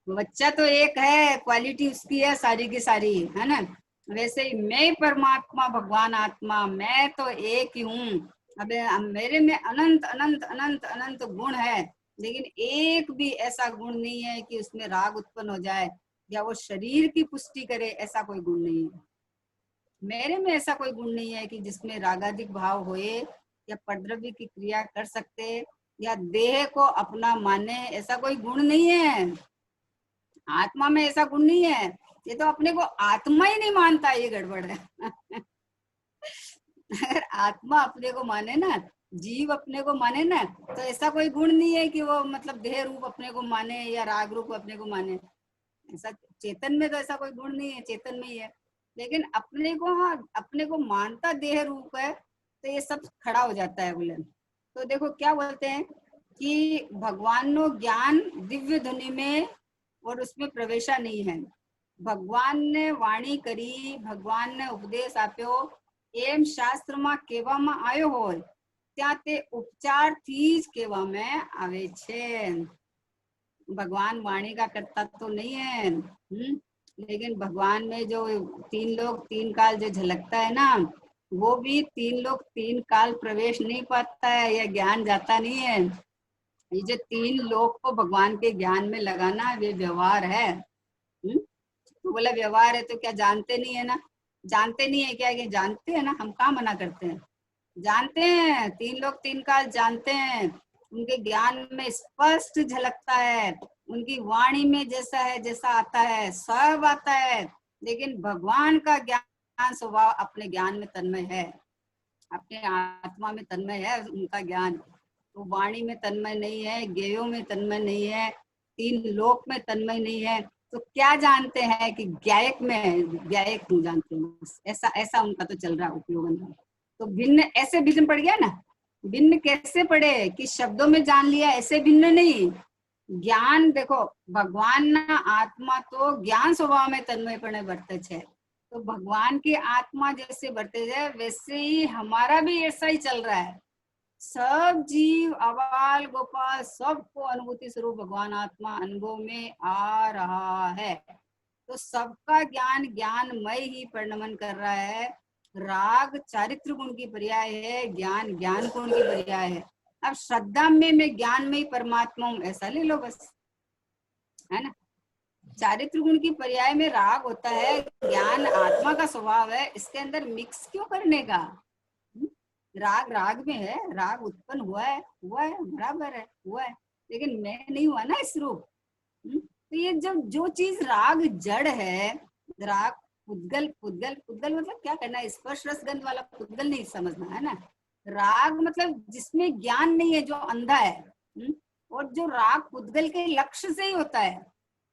बच्चा तो एक है, क्वालिटी उसकी है सारी की सारी, है ना। वैसे ही मैं परमात्मा भगवान आत्मा, मैं तो एक ही हूँ। अब मेरे में अनंत अनंत अनंत अनंत गुण है, लेकिन एक भी ऐसा गुण नहीं है कि उसमें राग उत्पन्न हो जाए या वो शरीर की पुष्टि करे, ऐसा कोई गुण नहीं है मेरे में। ऐसा कोई गुण नहीं है कि जिसमें रागादिक भाव होए या परद्रव्य की क्रिया कर सकते या देह को अपना माने, ऐसा कोई गुण नहीं है। आत्मा में ऐसा गुण नहीं है, ये तो अपने को आत्मा ही नहीं मानता, ये गड़बड़ है। अगर आत्मा अपने को माने ना, जीव अपने को माने ना, तो ऐसा कोई गुण नहीं है कि वो मतलब देह रूप अपने को माने या राग रूप अपने को माने। ऐसा चेतन में तो ऐसा कोई गुण नहीं है, चेतन में ही है। लेकिन अपने को, हाँ अपने को मानता देह रूप है, तो ये सब खड़ा हो जाता है बोले। तो देखो क्या बोलते हैं कि भगवान नो ज्ञान दिव्य ध्वनि में और उसमें प्रवेशा नहीं है। भगवान ने वाणी करी, भगवान ने उपदेश आप्यो, एम शास्त्र में कहेवामां आयो होय ત્યાં તે ઉપચારથી જ કહેવામાં આવે છે। भगवान वाणी का करता तो नहीं है, लेकिन भगवान में जो 3 लोक 3 काल जो झलकता है ना, वो भी 3 लोक 3 काल प्रवेश नहीं पाता है, या ज्ञान जाता नहीं है। ये जो 3 लोक को भगवान के ज्ञान में लगाना, ये व्यवहार है। तो बोला व्यवहार है तो क्या जानते नहीं है ना? जानते नहीं है क्या? जानते हैं ना, हम कहाँ मना करते हैं, जानते हैं। 3 लोक 3 काल जानते हैं, उनके ज्ञान में स्पष्ट झलकता है, उनकी वाणी में जैसा है जैसा आता है सब आता है। लेकिन भगवान का ज्ञान स्वभाव अपने ज्ञान में तन्मय है, अपने आत्मा में तन्मय है उनका ज्ञान। तो वाणी में तन्मय नहीं है, गेयों में तन्मय नहीं है, 3 लोक में तन्मय नहीं है। तो क्या जानते हैं कि ज्ञायक में, ज्ञायक नहीं जानते हैं। ऐसा ऐसा उनका तो चल रहा उपयोगन। तो भिन्न ऐसे भिन्न पड़ गया ना। भिन्न कैसे पड़े कि शब्दों में जान लिया, ऐसे भिन्न नहीं। ज्ञान देखो, भगवान ना आत्मा तो ज्ञान स्वभाव में तन्मयपणे वर्ते छे। तो भगवान की आत्मा जैसे बढ़ते जाए वैसे ही हमारा भी ऐसा ही चल रहा है। सब जीव अबाल गोपाल सबको अनुभूति स्वरूप भगवान आत्मा अनुभव में आ रहा है। तो सबका ज्ञान ज्ञानमय ही परिणमन कर रहा है। राग चारित्र गुण की पर्याय है, ज्ञान ज्ञान गुण की पर्याय है। अब श्रद्धा में मैं ज्ञानमय परमात्मा हूँ ऐसा ले लो बस, है ना। चारित्र गुण की पर्याय में राग होता है, ज्ञान आत्मा का स्वभाव है, इसके अंदर मिक्स क्यों करने का? राग राग में है, राग उत्पन्न हुआ है बराबर है, हुआ है, लेकिन मैं नहीं हुआ ना इस रूप। तो ये जो चीज राग जड़ है, राग पुद्गल पुद्गल पुद्गल मतलब क्या करना है, स्पर्श रस गंध वाला पुद्गल नहीं समझना है ना। राग मतलब जिसमें ज्ञान नहीं है, जो अंधा है। और जो राग पुद्गल के लक्ष्य से ही होता है,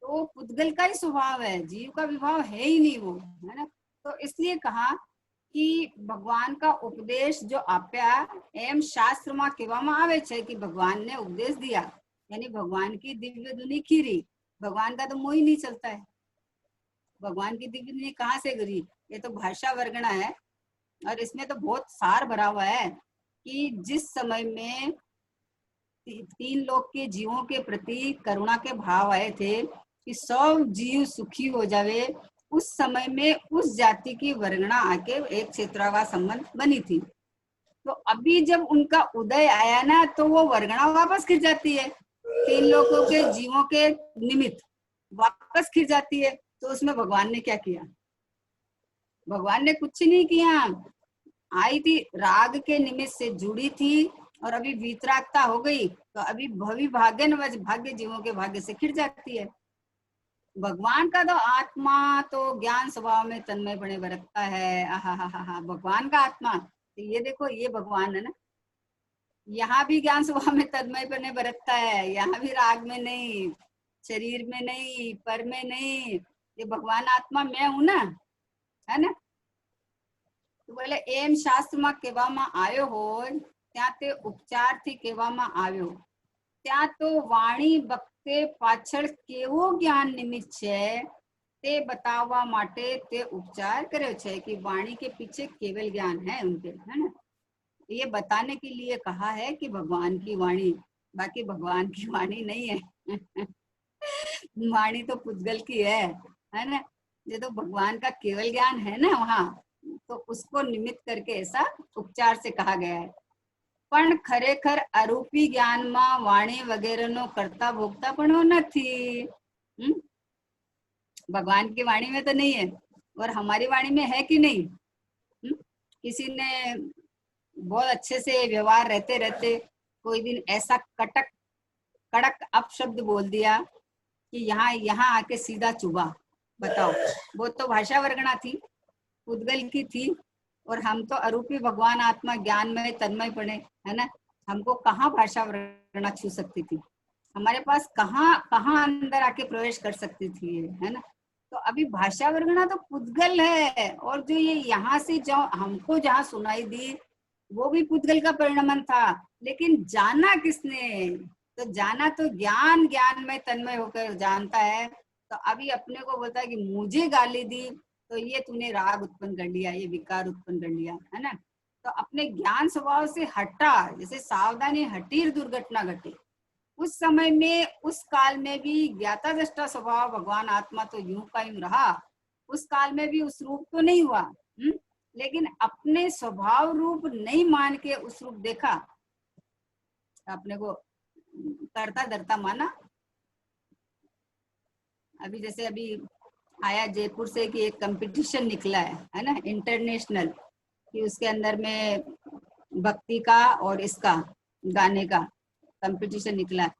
तो पुद्गल का ही स्वभाव है, जीव का विभाव है ही नहीं वो, है ना। तो इसलिए कहा कि भगवान का उपदेश जो आप्या एम शास्त्र में कहेवामां आवे छे कि भगवान ने उपदेश दिया, यानी भगवान की दिव्य धुनी खीरी। भगवान का तो मुंह ही नहीं चलता है, भगवान की दिव्य धुनी कहाँ से गिरी? ये तो भाषा वर्गणा है, और इसमें तो बहुत सार भरा हुआ है कि जिस समय में 3 लोक के जीवों के प्रति करुणा के भाव आए थे कि सब जीव सुखी हो जावे, उस समय में उस जाति की वर्गणा आके एक क्षेत्र का संबंध बनी थी। तो अभी जब उनका उदय आया ना, तो वो वर्गणा वापस खिंच जाती है, 3 लोगों के जीवों के निमित्त वापस खिंच जाती है। तो उसमें भगवान ने क्या किया? भगवान ने कुछ नहीं किया। आई थी राग के निमित्त से जुड़ी थी, और अभी वीतरागता हो गई तो अभी भवि भाग्य नवज भाग्य जीवों के भाग्य से खिंच जाती है। भगवान का तो आत्मा तो ज्ञान स्वभाव में तन्मय बने बरतता है। आहा, भगवान का आत्मा, तो ये देखो ये भगवान है ना, यहाँ भी ज्ञान स्वभाव में तन्मय बने बरतता है, यहाँ भी राग में नहीं, शरीर में नहीं, पर में नहीं, ये भगवान आत्मा मैं हूं ना, है ना। तो बोले एम शास्त्र में कहेवामां आयो होय ત્યાં તે ઉપચારથી કહેવામાં આવ્યો। ત્યાં તો વાણી વખતે પાછળ કેવો જ્ઞાન નિમિત્ત છે તે बताववा માટે તે उपचार કર્યો છે कि वाणी के पीछे केवल ज्ञान है उनके, है ना। ये बताने के लिए कहा है कि भगवान की वाणी, बाकी भगवान की वाणी नहीं है। वाणी तो पुद्गल की है ना। ये तो भगवान का केवल ज्ञान है ना वहाँ, तो उसको निमित्त करके ऐसा उपचार से कहा गया है। पण खरेखर अरूपी ज्ञान में वाणी वगैरह नो करता भोगता पण नहीं। भगवान की वाणी में तो नहीं है, और हमारी वाणी में है कि नहीं? किसी ने बहुत अच्छे से व्यवहार रहते रहते कोई दिन ऐसा कड़क अपशब्द बोल दिया कि यहाँ आके सीधा चुभा। बताओ, वो तो भाषा वर्गणा थी, पुद्गल की थी, और हम तो अरूपी भगवान आत्मा ज्ञान में तन्मय पड़े, है ना। हमको कहाँ भाषा वर्णना छू सकती थी? हमारे पास कहाँ अंदर आके प्रवेश कर सकती थी, है ना। तो अभी भाषा वर्णना तो पुद्गल है, और जो ये यहाँ से जो हमको जहाँ सुनाई दी वो भी पुद्गल का परिणमन था, लेकिन जाना किसने? तो जाना तो ज्ञान, ज्ञान में तन्मय होकर जानता है। तो अभी अपने को बोलता है कि मुझे गाली दी तो ये तूने राग उत्पन्न कर लिया, ये विकार उत्पन्न कर लिया, है ना। तो अपने ज्ञान स्वभाव से हटा, जैसे सावधानी हटीर दुर्घटना घटी। उस समय में, उस काल में भी ज्ञाता दृष्टा स्वभाव भगवान आत्मा तो यूं का यूं रहा। उस काल में भी उस रूप तो नहीं हुआ, लेकिन अपने स्वभाव रूप नहीं मान के उस रूप देखा, अपने को करता धरता माना। अभी जैसे अभी आया जयपुर से कि एक कंपटीशन निकला है ना, इंटरनेशनल, कि उसके अंदर में भक्ति का और इसका गाने का कंपटीशन निकला है।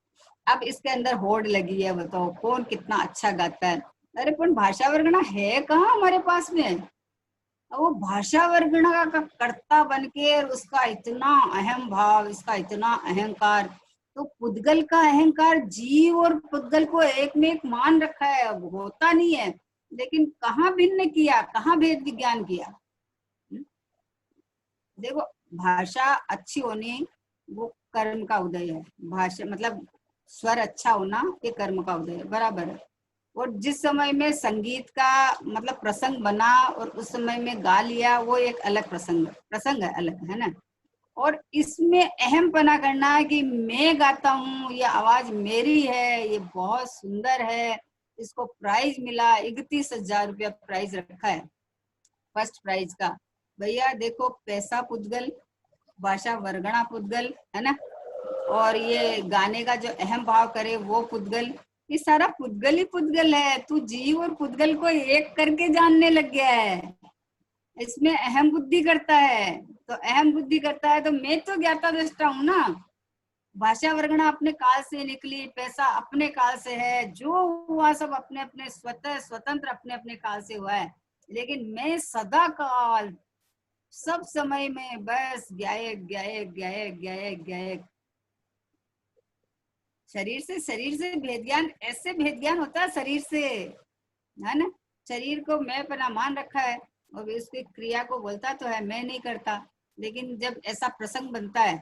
अब इसके अंदर होड़ लगी है, बताओ कौन कितना अच्छा गाता है। अरे पण भाषा वर्गना है कहाँ हमारे पास में? वो भाषा वर्गणा का कर्ता बनके उसका इतना अहम भाव, इसका इतना अहंकार। तो पुद्गल का अहंकार जीव और पुद्गल को एक में एक मान रखा है, अब होता नहीं है। लेकिन कहाँ भिन्न किया, कहाँ भेद विज्ञान किया? देखो, भाषा अच्छी होनी वो कर्म का उदय है। भाषा मतलब स्वर अच्छा होना ये कर्म का उदय है, बराबर है। और जिस समय में संगीत का मतलब प्रसंग बना और उस समय में गा लिया, वो एक अलग प्रसंग है, अलग है ना। और इसमें अहम पना करना है कि मैं गाता हूँ, ये आवाज मेरी है, ये बहुत सुंदर है, इसको प्राइज मिला, 31,000 रुपया प्राइज रखा है फर्स्ट प्राइज का। भैया देखो, पैसा पुद्गल, भाषा वर्गणा पुद्गल, है ना। और ये गाने का जो अहम भाव करे वो पुद्गल, ये सारा पुद्गल ही पुद्गल है। तू जीव और पुद्गल को एक करके जानने लग गया है, इसमें अहम बुद्धि करता है। तो अहम बुद्धि करता है तो मैं तो ज्ञाता दृष्टा हूं ना। भाषा वर्गणा अपने काल से निकली, पैसा अपने काल से है, जो हुआ सब अपने अपने स्वतंत्र अपने अपने काल से हुआ है। लेकिन मैं सदा काल सब समय में बस गायक गायक गायक गायक गायक। शरीर से भेद ज्ञान, ऐसे भेद ज्ञान होता है शरीर से, है ना। शरीर को मैं अपना मान रखा है और उसकी क्रिया को बोलता तो है, मैं नहीं करता। लेकिन जब ऐसा प्रसंग बनता है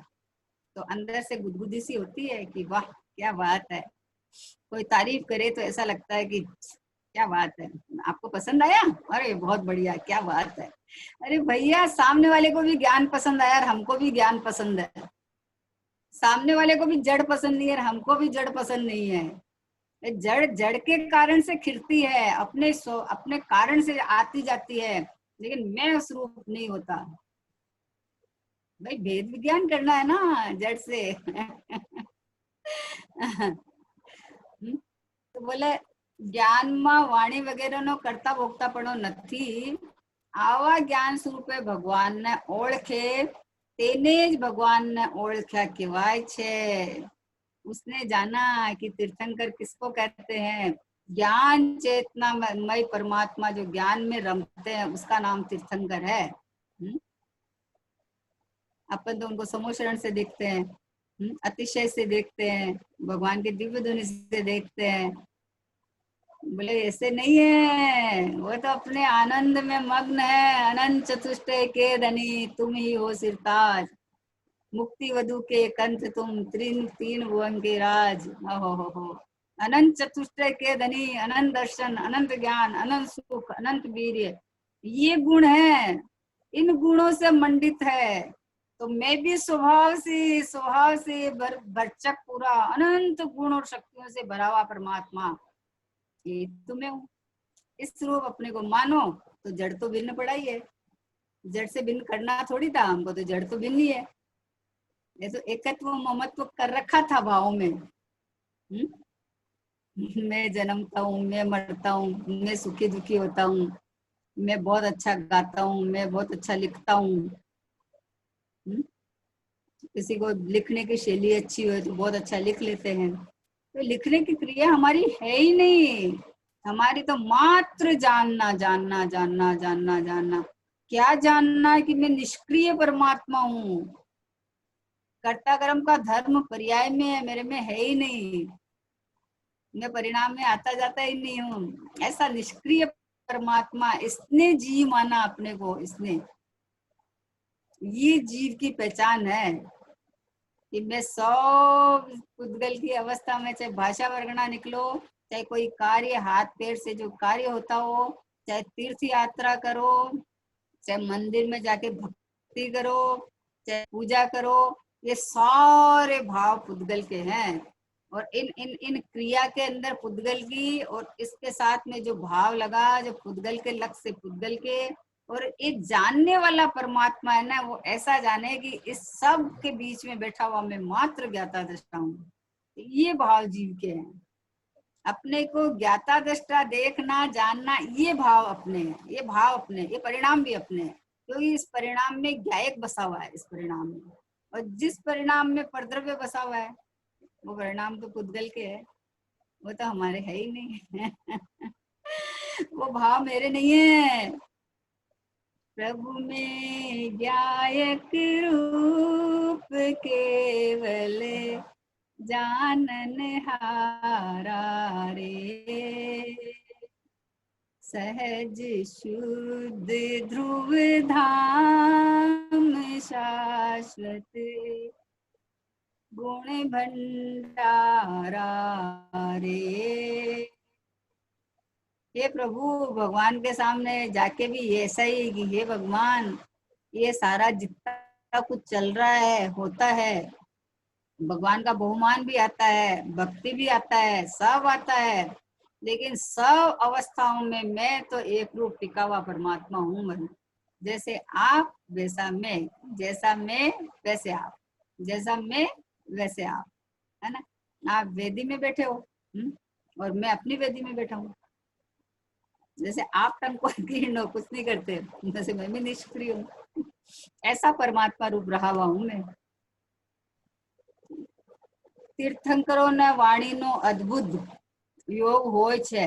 तो अंदर से गुदगुदी सी होती है कि वाह क्या बात है। कोई तारीफ करे तो ऐसा लगता है कि क्या बात है, आपको पसंद आया, अरे बहुत बढ़िया, क्या बात है। अरे भैया, सामने वाले को भी ज्ञान पसंद आया और हमको भी ज्ञान पसंद है। सामने वाले को भी जड़ पसंद नहीं है और हमको भी जड़ पसंद नहीं है। जड़ जड़ के कारण से खिलती है, अपने कारण से आती जाती है, लेकिन मैं उस रूप नहीं होता। भाई भेद विज्ञान करना है ना जड़ से। तो बोले ज्ञान में वाणी वगैरह नो करता भोगता पड़ो નથી। आवा ज्ञान स्वरूपे भगवान ने ओळखे, तेने ज भगवान ने ओळख्या कहेवाय छे। उसने जाना कि तीर्थंकर किसको कहते हैं। ज्ञान चेतना मय परमात्मा जो ज्ञान में रमते हैं उसका नाम तीर्थंकर है। अपन तो उनको समोशरण से देखते हैं, अतिशय से देखते हैं, भगवान के दिव्य ध्वनि से देखते हैं। बोले ऐसे नहीं है, वो तो अपने आनंद में मग्न है। अनंत चतुष्टय के धनी तुम ही हो सिरताज, मुक्ति वधु के कंठ तुम, तीन भुवन के राज। हो अनंत चतुष्टय के धनी, अनंत दर्शन, अनंत ज्ञान, अनंत सुख, अनंत वीर्य, ये गुण है। इन गुणों से मंडित है। तो मैं भी स्वभाव से भरचक पूरा अनंत गुण और शक्तियों से भरा हुआ परमात्मा, ये तुम्हें हूँ। इस रूप अपने को मानो तो जड़ तो भिन्न पड़ा ही है। जड़ से भिन्न करना थोड़ी था हमको, तो जड़ तो भिन्न ही है। ये तो एकत्व ममत्व कर रखा था भाव में। मैं जन्मता हूँ, मैं मरता हूँ, मैं सुखी दुखी होता हूँ, मैं बहुत अच्छा गाता हूँ, मैं बहुत अच्छा लिखता हूँ। किसी को लिखने की शैली अच्छी हो तो बहुत अच्छा लिख लेते हैं। तो लिखने की क्रिया हमारी है ही नहीं। हमारी तो मात्र जानना जानना जानना जानना जानना। क्या जानना है कि मैं निष्क्रिय परमात्मा हूँ। कर्ता कर्म का धर्म पर्याय में है, मेरे में है ही नहीं। मैं परिणाम में आता जाता ही नहीं हूँ। ऐसा निष्क्रिय परमात्मा, इसने जी माना अपने को, इसने ये जीव की पहचान है कि मैं सौ पुद्गल की अवस्था में, चाहे भाषा वर्गना निकलो, चाहे कोई कार्य हाथ पैर से जो कार्य होता हो, चाहे तीर्थ यात्रा करो, चाहे मंदिर में जाके भक्ति करो, चाहे पूजा करो, ये सारे भाव पुद्गल के हैं। और इन इन इन क्रिया के अंदर पुद्गल की, और इसके साथ में जो भाव लगा, जो पुद्गल के लक्ष्य से पुद्गल के, और एक जानने वाला परमात्मा है ना, वो ऐसा जाने कि इस सब के बीच में बैठा हुआ मैं मात्र ज्ञाता दृष्टा हूँ। ये भाव जीव के हैं। अपने को ज्ञाता दृष्टा देखना जानना, ये भाव अपने हैं, ये भाव अपने, ये परिणाम भी अपने हैं, क्योंकि इस परिणाम में ज्ञायक बसा हुआ है। इस परिणाम में, और जिस परिणाम में परद्रव्य बसा हुआ है, वो परिणाम तो पुद्गल के है, वो तो हमारे है ही नहीं। वो भाव मेरे नहीं है। प्रभु में ज्ञायक रूप केवल जानन हारा रे, सहज शुद्ध ध्रुव धाम शाश्वत गुण भंडारा रे। हे प्रभु, भगवान के सामने जाके भी ऐसा ही कि हे भगवान, ये सारा जितना कुछ चल रहा है, होता है, भगवान का बहुमान भी आता है, भक्ति भी आता है, सब आता है, लेकिन सब अवस्थाओं में मैं तो एक रूप टिका हुआ परमात्मा हूँ। मैं, जैसे आप वैसा मैं, जैसा मैं वैसे आप, जैसा मैं वैसे आप, है ना। आप वेदी में बैठे हो, और मैं अपनी वेदी में बैठा हूँ। जैसे आप टंको कीर्ण हो, कुछ नहीं करते, वैसे मैं भी निष्क्रिय हूँ। ऐसा परमात्मा रूप रहा हुआ हूँ मैं। तीर्थंकरो ने वाणी नो अद्भुत योग होय छे,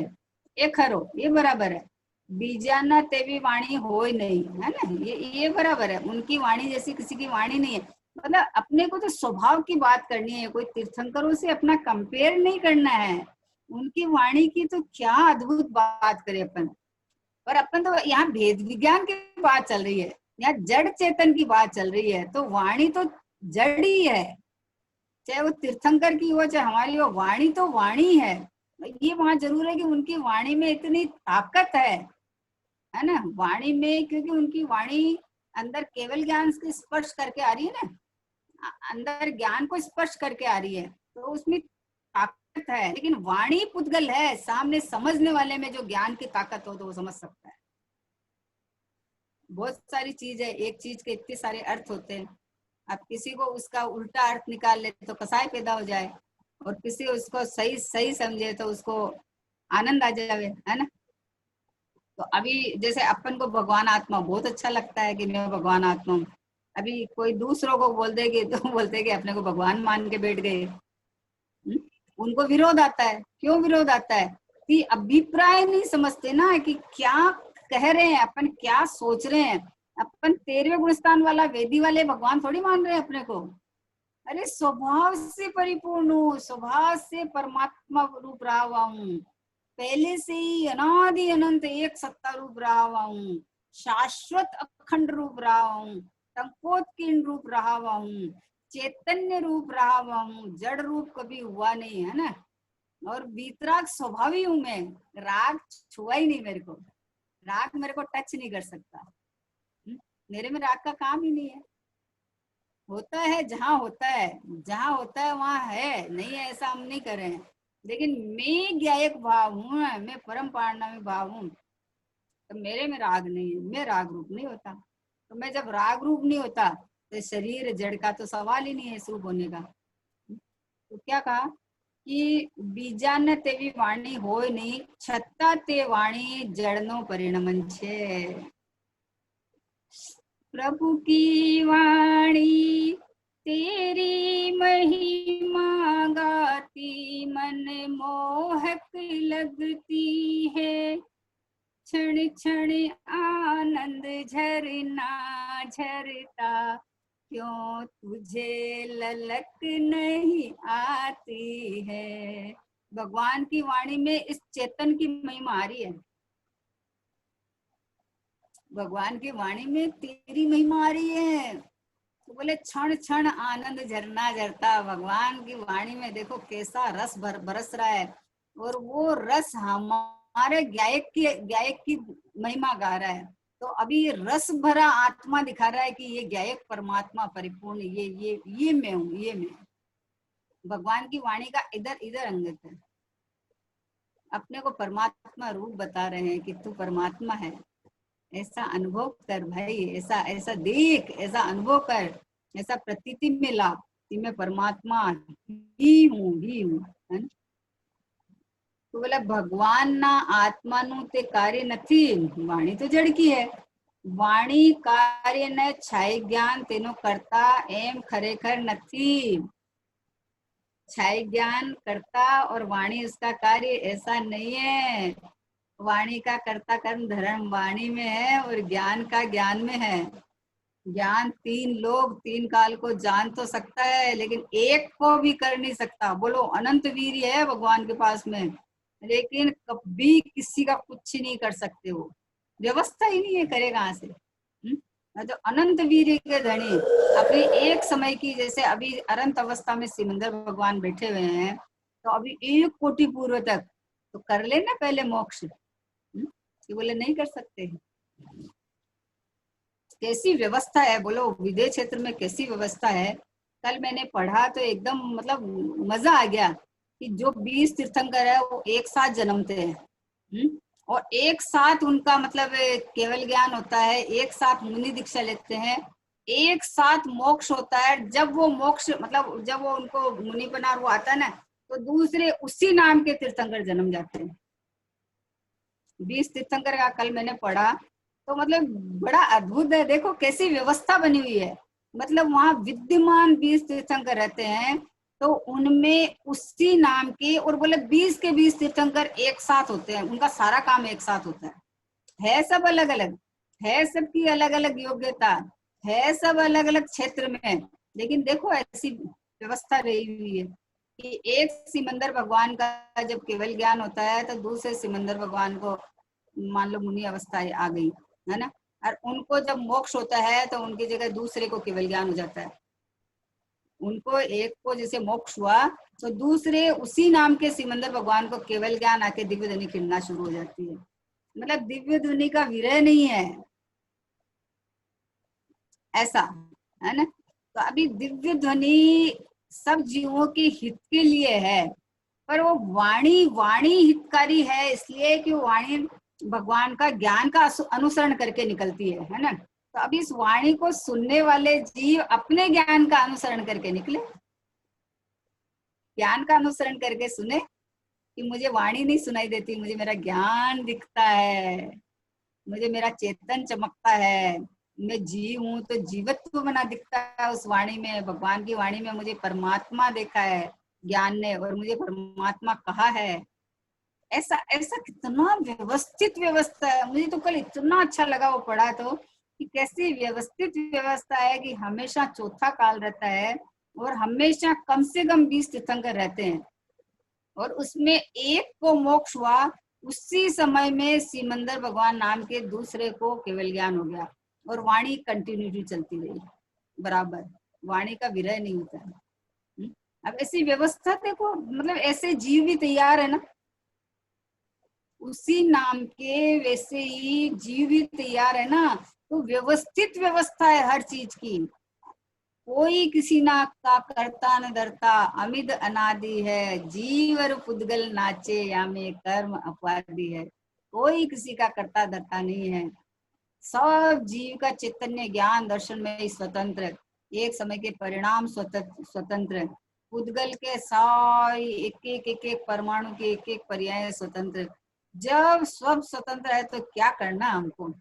ये खरो, ये बराबर है। बीजाना तेवी वाणी होय नहीं, है ना, ये बराबर है। उनकी वाणी जैसी किसी की वाणी नहीं है। मतलब अपने को तो स्वभाव की बात करनी है, कोई तीर्थंकरों से अपना कंपेयर नहीं करना है। उनकी वाणी की तो क्या अद्भुत बात करे अपन। और अपन तो यहाँ भेद विज्ञान की बात चल रही है, यहाँ जड़ चेतन की बात चल रही है, तो वाणी तो जड़ ही है। चाहे वो तीर्थंकर की हो, चाहे हमारी हो, वाणी तो वाणी है। ये वहां जरूर है कि उनकी वाणी में इतनी ताकत है ना, वाणी में, क्योंकि उनकी वाणी अंदर केवल ज्ञान से स्पर्श करके आ रही है ना, अंदर ज्ञान को स्पर्श करके आ रही है, तो उसमें ताकत है। लेकिन वाणी पुद्गल है, सामने समझने वाले में जो ज्ञान की ताकत हो तो वो समझ सकता है। बहुत सारी चीज है, एक चीज के इतने सारे अर्थ होते हैं। अब किसी को उसका उल्टा अर्थ निकाल ले तो कसाय पैदा हो जाए, और किसी उसको सही सही समझे तो उसको आनंद आ जावे, है ना। तो अभी जैसे अपन को भगवान आत्मा बहुत अच्छा लगता है कि मैं भगवान आत्मा हूँ। अभी कोई दूसरों को बोल देगी तो बोलते कि अपने को भगवान मान के बैठ गए। उनको विरोध आता है। क्यों विरोध आता है? कि अभिप्राय नहीं समझते ना, कि क्या कह रहे हैं अपन, क्या सोच रहे हैं। अपन 13वें गुणस्थान वाला वेदी वाले भगवान थोड़ी मान रहे हैं अपने को। अरे स्वभाव से परिपूर्ण हूँ, स्वभाव से परमात्मा रूप रहा हुआ हूँ, पहले से ही अनादि अनंत एक सत्ता रूप रहा हुआ हूँ, शाश्वत अखंड रूप रहा हूँ, टंकोत्कीर्ण रूप रहा हुआ हूँ, चैतन्य रूप रहा हुआ हूँ, जड़ रूप कभी हुआ नहीं, है ना। और वीतराग स्वभावी हूँ मैं, राग छुआ ही नहीं मेरे को, राग मेरे को टच नहीं कर सकता। मेरे में राग का काम ही नहीं है। होता है जहाँ होता है, जहाँ होता है वहां है, नहीं है ऐसा हम नहीं कर रहे हैं। लेकिन मैं ज्ञायक भाव हूँ, मैं परम पारणामी भाव हूँ, तो मेरे में राग नहीं है, मैं राग रूप नहीं होता। तो मैं जब राग रूप नहीं होता तो शरीर जड़ का तो सवाल ही नहीं है इस रूप होने का। तो क्या कहा कि बीजान तेवी वाणी होय नहीं, छत्ता ते वाणी जड़नो परिणमन छे। प्रभु की वाणी तेरी महिमा गाती मन मोहक लगती है, क्षण क्षण आनंद झरना झरता, क्यों तुझे ललक नहीं आती है। भगवान की वाणी में इस चेतन की महिमा आ रही है। भगवान की वाणी में तेरी महिमा आ रही है। तो बोले क्षण क्षण आनंद झरना झरता, भगवान की वाणी में देखो कैसा रस बरस रहा है, और वो रस हमारे गायक की महिमा गा रहा है। तो अभी ये रस भरा आत्मा दिखा रहा है कि ये गायक परमात्मा परिपूर्ण, ये मैं हूँ, ये मैं। भगवान की वाणी का इधर इधर अंगत है, अपने को परमात्मा रूप बता रहे हैं कि तू परमात्मा है। ऐसा अनुभव कर भाई, ऐसा ऐसा देख, ऐसा अनुभव कर, ऐसा प्रतीति में ला कि मैं परमात्मा ही हूँ, है ना। तो बोला भगवान ना आत्मा नु ते कार्य નથી, वाणी तो जड़ की है। वाणी कार्य न छाय ज्ञान तेनो करता एम खरेखर નથી। छाय ज्ञान करता और वाणी उसका कार्य ऐसा नहीं है। वाणी का कर्ता कर्म धर्म वाणी में है और ज्ञान का ज्ञान में है। ज्ञान तीन लोग तीन काल को जान तो सकता है, लेकिन एक को भी कर नहीं सकता। बोलो अनंत वीर्य है भगवान के पास में, लेकिन कभी किसी का कुछ नहीं कर सकते। वो व्यवस्था ही नहीं है, करे कहाँ से। तो अनंत वीर्य के धनी अपनी एक समय की, जैसे अभी अनंत अवस्था में सिमंदर भगवान बैठे हुए हैं, तो अभी 1 कोटि पूर्व तक तो कर लेना पहले मोक्ष। कि बोले नहीं कर सकते। कैसी व्यवस्था है, बोलो विदेश क्षेत्र में कैसी व्यवस्था है। कल मैंने पढ़ा तो एकदम मतलब मजा आ गया कि जो 20 तीर्थंकर है वो एक साथ जन्मते हैं, और एक साथ उनका मतलब केवल ज्ञान होता है, एक साथ मुनि दीक्षा लेते हैं, एक साथ मोक्ष होता है। जब वो मोक्ष मतलब जब वो उनको मुनि बना वो आता है ना, तो दूसरे उसी नाम के तीर्थंकर जन्म जाते हैं। 20 तीर्थंकर का कल मैंने पढ़ा, तो मतलब बड़ा अद्भुत है। देखो कैसी व्यवस्था बनी हुई है, मतलब वहां विद्यमान 20 तीर्थंकर रहते हैं, तो उनमें उसी नाम के, और बोले 20 के 20 तीर्थंकर एक साथ होते हैं, उनका सारा काम एक साथ होता है सब अलग अलग, है सबकी अलग अलग योग्यता, है सब अलग अलग क्षेत्र में, लेकिन देखो ऐसी व्यवस्था रही हुई है कि एक सिमंदर भगवान का जब केवल ज्ञान होता है, तो दूसरे सिमंदर भगवान को मान लो मुनि अवस्था आ गई, है ना। और उनको जब मोक्ष होता है तो उनकी जगह दूसरे को केवल ज्ञान हो जाता है। उनको एक को जैसे मोक्ष हुआ, तो दूसरे उसी नाम के सिमंदर भगवान को केवल ज्ञान आके दिव्य ध्वनि खिलना शुरू हो जाती है। मतलब दिव्य ध्वनि का विरह नहीं है, ऐसा, है ना। तो अभी दिव्य ध्वनि सब जीवों के हित के लिए है, पर वो वाणी वाणी हितकारी है, इसलिए कि वाणी भगवान का ज्ञान का अनुसरण करके निकलती है ना। तो अभी इस वाणी को सुनने वाले जीव अपने ज्ञान का अनुसरण करके निकले, ज्ञान का अनुसरण करके सुने कि मुझे वाणी नहीं सुनाई देती, मुझे मेरा ज्ञान दिखता है, मुझे मेरा चेतन चमकता है, मैं जीव हूं तो जीवत्व बना दिखता है उस वाणी में। भगवान की वाणी में मुझे परमात्मा देखा है ज्ञान ने, और मुझे परमात्मा कहा है। ऐसा ऐसा कितना व्यवस्थित व्यवस्था है। मुझे तो कल इतना अच्छा लगा वो पढ़ा तो, कि कैसी व्यवस्थित व्यवस्था है कि हमेशा चौथा काल रहता है, और हमेशा कम से कम 20 तीर्थंकर रहते हैं, और उसमें एक को मोक्ष हुआ, उसी समय में सिमंदर भगवान नाम के दूसरे को केवल ज्ञान हो गया, और वाणी कंटिन्यूटी चलती रही बराबर, वाणी का विरह नहीं होता है। अब ऐसी व्यवस्था देखो, मतलब ऐसे जीव भी तैयार है ना, उसी नाम के वैसे ही जीव भी तैयार है ना। तो व्यवस्थित व्यवस्था है हर चीज की, कोई किसी ना का करता न धरता, अमिद अनादि है, जीव और पुद्गल नाचे या में कर्म अपवादि है। कोई किसी का करता धरता नहीं है, सब जीव का चैतन्य ज्ञान दर्शन में ही स्वतंत्र, एक समय के परिणाम स्वतंत्र, पुद्गल के सारे एक एक परमाणु के एक एक पर्याय स्वतंत्र। जब सब स्वतंत्र है तो क्या करना हमको।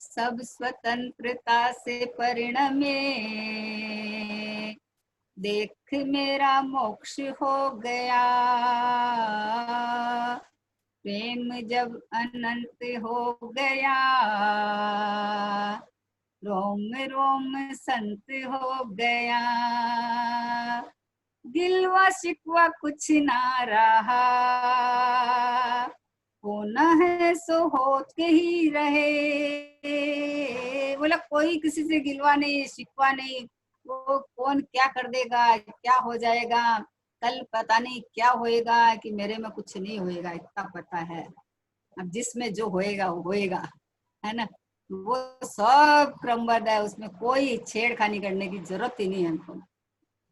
सब स्वतंत्रता से परिणमे, देख मेरा मोक्ष हो गया, प्रेम जब अनंत हो गया, रोम रोम संत हो गया, गिलवा शिकवा कुछ ना रहा, होना है सो हो के ही रहे। बोला कोई किसी से गिलवा नहीं, शिकवा नहीं। वो कौन क्या कर देगा, क्या हो जाएगा, कल पता नहीं क्या होएगा, कि मेरे में कुछ नहीं होएगा, इतना पता है। अब जिसमें जो होएगा वो होएगा, है ना। वो सब क्रमबद्ध है, उसमें कोई छेड़खानी करने की जरूरत ही नहीं है हमको।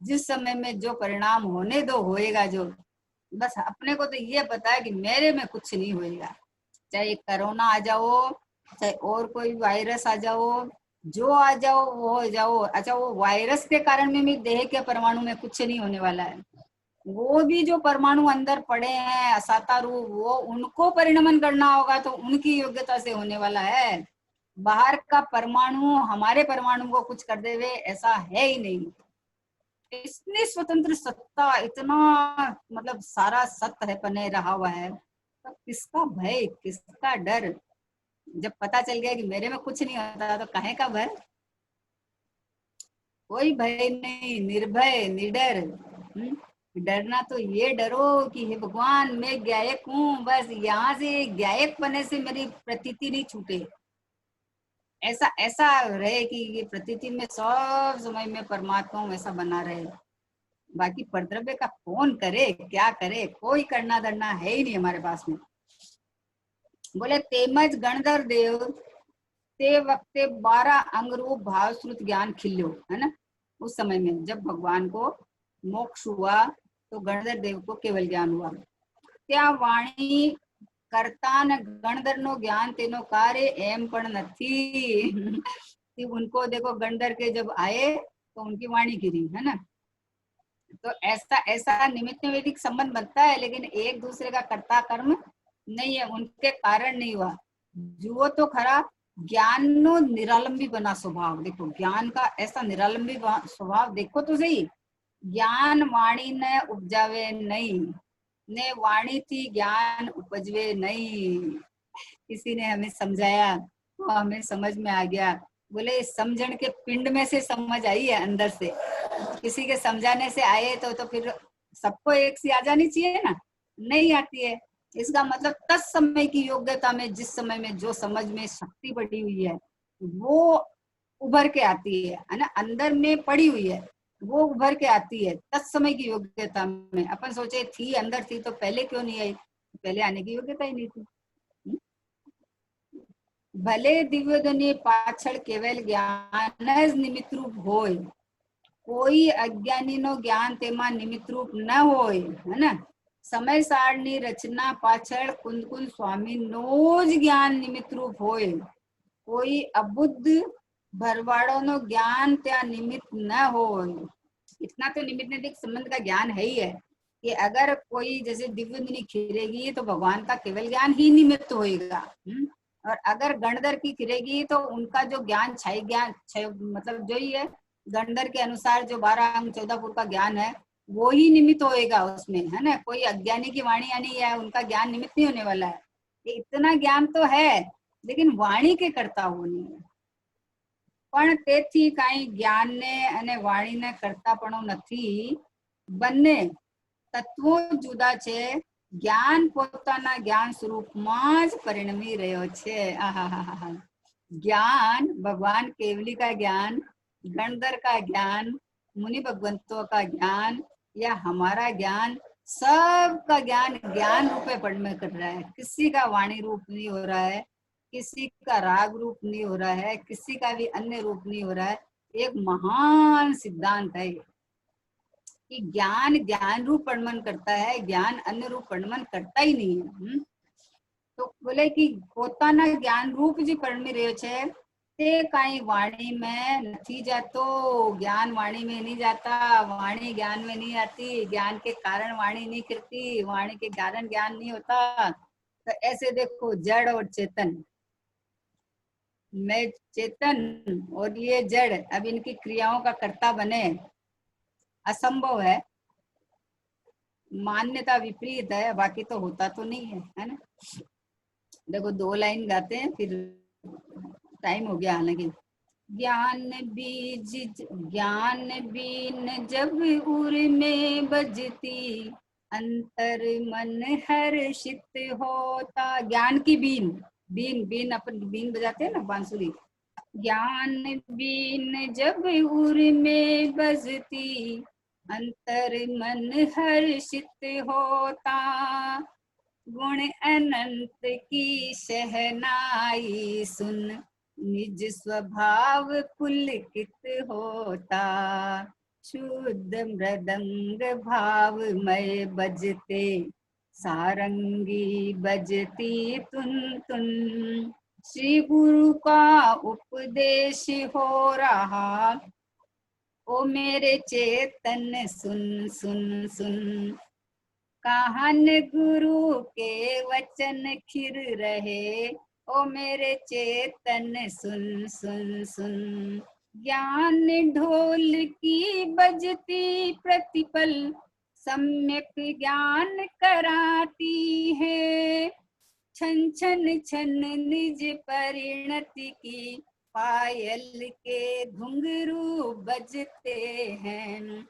जिस समय में जो परिणाम होने दो होएगा जो। बस अपने को तो ये पता है कि मेरे में कुछ नहीं होएगा, चाहे कोरोना आ जाओ, चाहे और कोई वायरस आ जाओ, जो आ जाओ वो हो जाओ। अच्छा, वो वायरस के कारण में भी देह के परमाणु में कुछ नहीं होने वाला है। वो भी जो परमाणु अंदर पड़े हैं असाता रूप, वो उनको परिणमन करना होगा तो उनकी योग्यता से होने वाला है। बाहर का परमाणु हमारे परमाणु को कुछ कर देवे ऐसा है ही नहीं। इतनी स्वतंत्र सत्ता, इतना मतलब सारा सत्य है बने रहा हुआ है, तो किसका भय, किसका डर। जब पता चल गया कि मेरे में कुछ नहीं होता तो काहे का भय। कोई भय नहीं, निर्भय निडर। डरना तो ये डरो कि हे भगवान मैं गायक हूँ, बस यहाँ से गायक बने से मेरी प्रतीति नहीं छूटे। ऐसा ऐसा रहे कि ये प्रतीति में सब समय में परमात्मा हूँ ऐसा बना रहे। बाकी परद्रव्य का कौन करे, क्या करे, कोई करना धरना है ही नहीं हमारे पास में। बोले तेमज गणधर देव ते वक्ते 12 अंग रूप भाव श्रुत ज्ञान खिल्यो, है ना। उस समय में जब भगवान को मोक्ष हुआ तो गणधर देव को केवल ज्ञान हुआ। त्या वाणी करतान गणधर नो ज्ञान तेनो कार्य एम पण नथी। उनको देखो गणधर के जब आए तो उनकी वाणी गिरी, है ना। तो ऐसा ऐसा निमित्त वैदिक संबंध बनता है, लेकिन एक दूसरे का कर्ता कर्म नहीं है, उनके कारण नहीं हुआ। जुओ तो खरा ज्ञान नो निरालंबी बना स्वभाव। देखो ज्ञान का ऐसा निरालंबी स्वभाव देखो तो सही। ज्ञान वाणी ने उपजावे नहीं, ने वाणी थी ज्ञान उपजवे नहीं। किसी ने हमें समझाया तो हमें समझ में आ गया। बोले समझण के पिंड में से समझ आई है अंदर से। किसी के समझाने से आए तो फिर सबको एक सी आ जानी चाहिए ना, नहीं आती है। इसका मतलब तत्समय की योग्यता में, जिस समय में जो समझ में शक्ति पड़ी हुई है वो उभर के आती है ना। अंदर में पड़ी हुई है वो उभर के आती है तत्समय की योग्यता में। अपन सोचे थी अंदर थी तो पहले क्यों नहीं आई, पहले आने की योग्यता ही नहीं थी। भले दिव्य दुनिया पाछड़ केवल ज्ञान જ નિમિત્ત રૂપ હોય, કોઈ અજ્ઞાની નો જ્ઞાન તેમાં નિમિત્ત રૂપ ન હોય, है ना। समय सारणी रचना पाछળ कुंद कुंद स्वामी नो જ ज्ञान निमित्त रूप હોય, कोई अबुद्ध भरवाड़ो नो ज्ञान त्या निमित्त न हो। इतना तो निमित्त नैतिक संबंध का ज्ञान है ही है कि अगर कोई जैसे दिव्य दुनिया खिलेगी तो भगवान का केवल ज्ञान ही निमित्त होएगा। और अगर गणधर की खिलेगी तो उनका जो ज्ञान क्षय ज्ञान मतलब जो ही है गणधर के अनुसार जो 12 अंग 14 फुट का ज्ञान है वो ही निमित्त होएगा उसमें, है ना। कोई अज्ञानी की वाणी यानी है उनका ज्ञान निमित्त नहीं होने वाला है। ये इतना ज्ञान तो है लेकिन वाणी के करता वो नहीं है। પણ તેથી કાંઈ જ્ઞાનને અને વાણીને કરતાપણું નથી, બંને તત્વો જુદા છે। જ્ઞાન પોતાના જ્ઞાન સ્વરૂપમાં જ પરિણમી રહ્યો છે। આહાહાહા। ज्ञान भगवान केवली का ज्ञान, गणधर का ज्ञान, मुनि भगवंतों का ज्ञान या हमारा ज्ञान, सबका ज्ञान ज्ञान रूप में परिणमित कर रहा है। किसी का वाणी रूप नहीं हो रहा है, किसी का राग रूप नहीं हो रहा है, किसी का भी अन्य रूप नहीं हो रहा है। एक महान सिद्धांत है कि ज्ञान ज्ञान रूप परिणमन करता है, ज्ञान अन्य रूप परिणमन करता ही नहीं है। तो बोले कि પોતાના જ્ઞાન રૂપ જે પરમી રહ્યો છે તે કાંઈ વાણી में નથી जातो। ज्ञान वाणी में नहीं जाता, वाणी ज्ञान में नहीं आती, ज्ञान के कारण वाणी नहीं करती, वाणी के कारण ज्ञान नहीं होता। तो ऐसे देखो जड़ और चेतन, मैं चेतन और ये जड़, अब इनकी क्रियाओं का कर्ता बने असंभव है। मान्यता विपरीत है, बाकी तो होता तो नहीं है ना। देखो 2 लाइन गाते हैं फिर टाइम हो गया। हालांकि ज्ञान बीन जब उर में बजती, अंतर मन हर्षित होता। ज्ञान की बीन, बीन बीन अपन बीन बजाते हैं ना, बांसुरी। ज्ञान बीन जब उर में बजती, अंतर मन हर्षित होता। गुण अनंत की शहनाई सुन, निज स्वभाव पुलकित होता। शुद्ध मृदंग भावमय बजते, सारंगी बजती तुन तुन। श्री गुरु का उपदेश हो रहा, ओ मेरे चेतन सुन सुन सुन। काहन गुरु के वचन खिर रहे, ओ मेरे चेतन सुन सुन सुन। ज्ञान ढोल की बजती प्रतिपल, सम्यक ज्ञान कराती है। छन छन छन निज परिणति की, पायल के घुंघरू बजते हैं।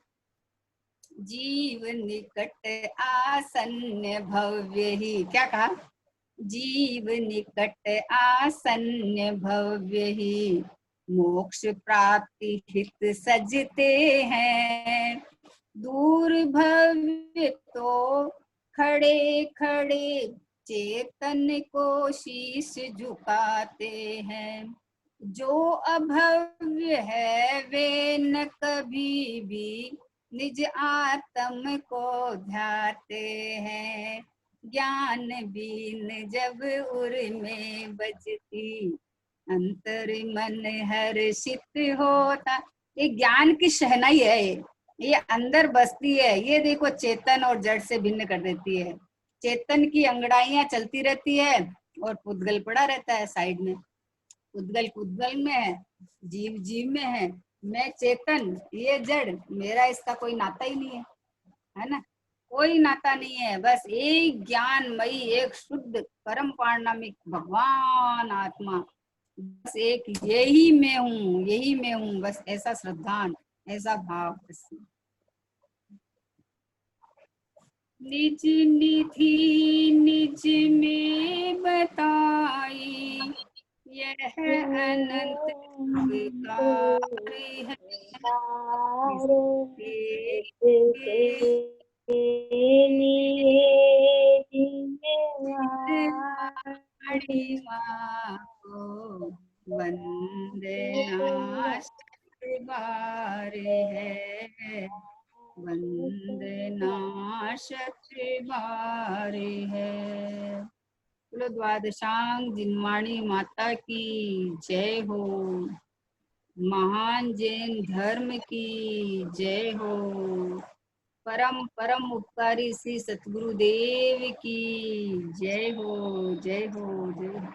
जीव निकट आसन्न भव्य ही, क्या कहा, जीव निकट आसन्न भव्य ही, मोक्ष प्राप्ति हित सजते हैं। दूर भव्य तो खड़े खड़े, चेतन को शीश झुकाते हैं। जो अभव्य है वे न कभी भी, निज आत्म को ध्याते हैं। ज्ञान बीन जब उर में बजती, अंतर मन हर्षित होता। ये ज्ञान की शहनाई है, ये अंदर बसती है। ये देखो चेतन और जड़ से भिन्न कर देती है। चेतन की अंगड़ाइयां चलती रहती है और पुद्गल पड़ा रहता है साइड में। पुद्गल पुद्गल में है, जीव जीव में है, मैं चेतन, ये जड़, मेरा इसका कोई नाता ही नहीं है ना, कोई नाता नहीं है। बस एक ज्ञानमयी, एक शुद्ध परम पारणामिक भगवान आत्मा, बस एक यही मैं हूँ, यही मैं हूँ, बस ऐसा श्रद्धान, ऐसा भाव। बस निज निधि निज में बताई, यह अनंत कार्य है। वंदना बारे है, वंदना बारे है। बोलो द्वादशांग जिनवाणी माता की जय हो। महान जैन धर्म की जय हो। परम परम उपकारी श्री सतगुरु देव की जय हो, जय हो, जय हो।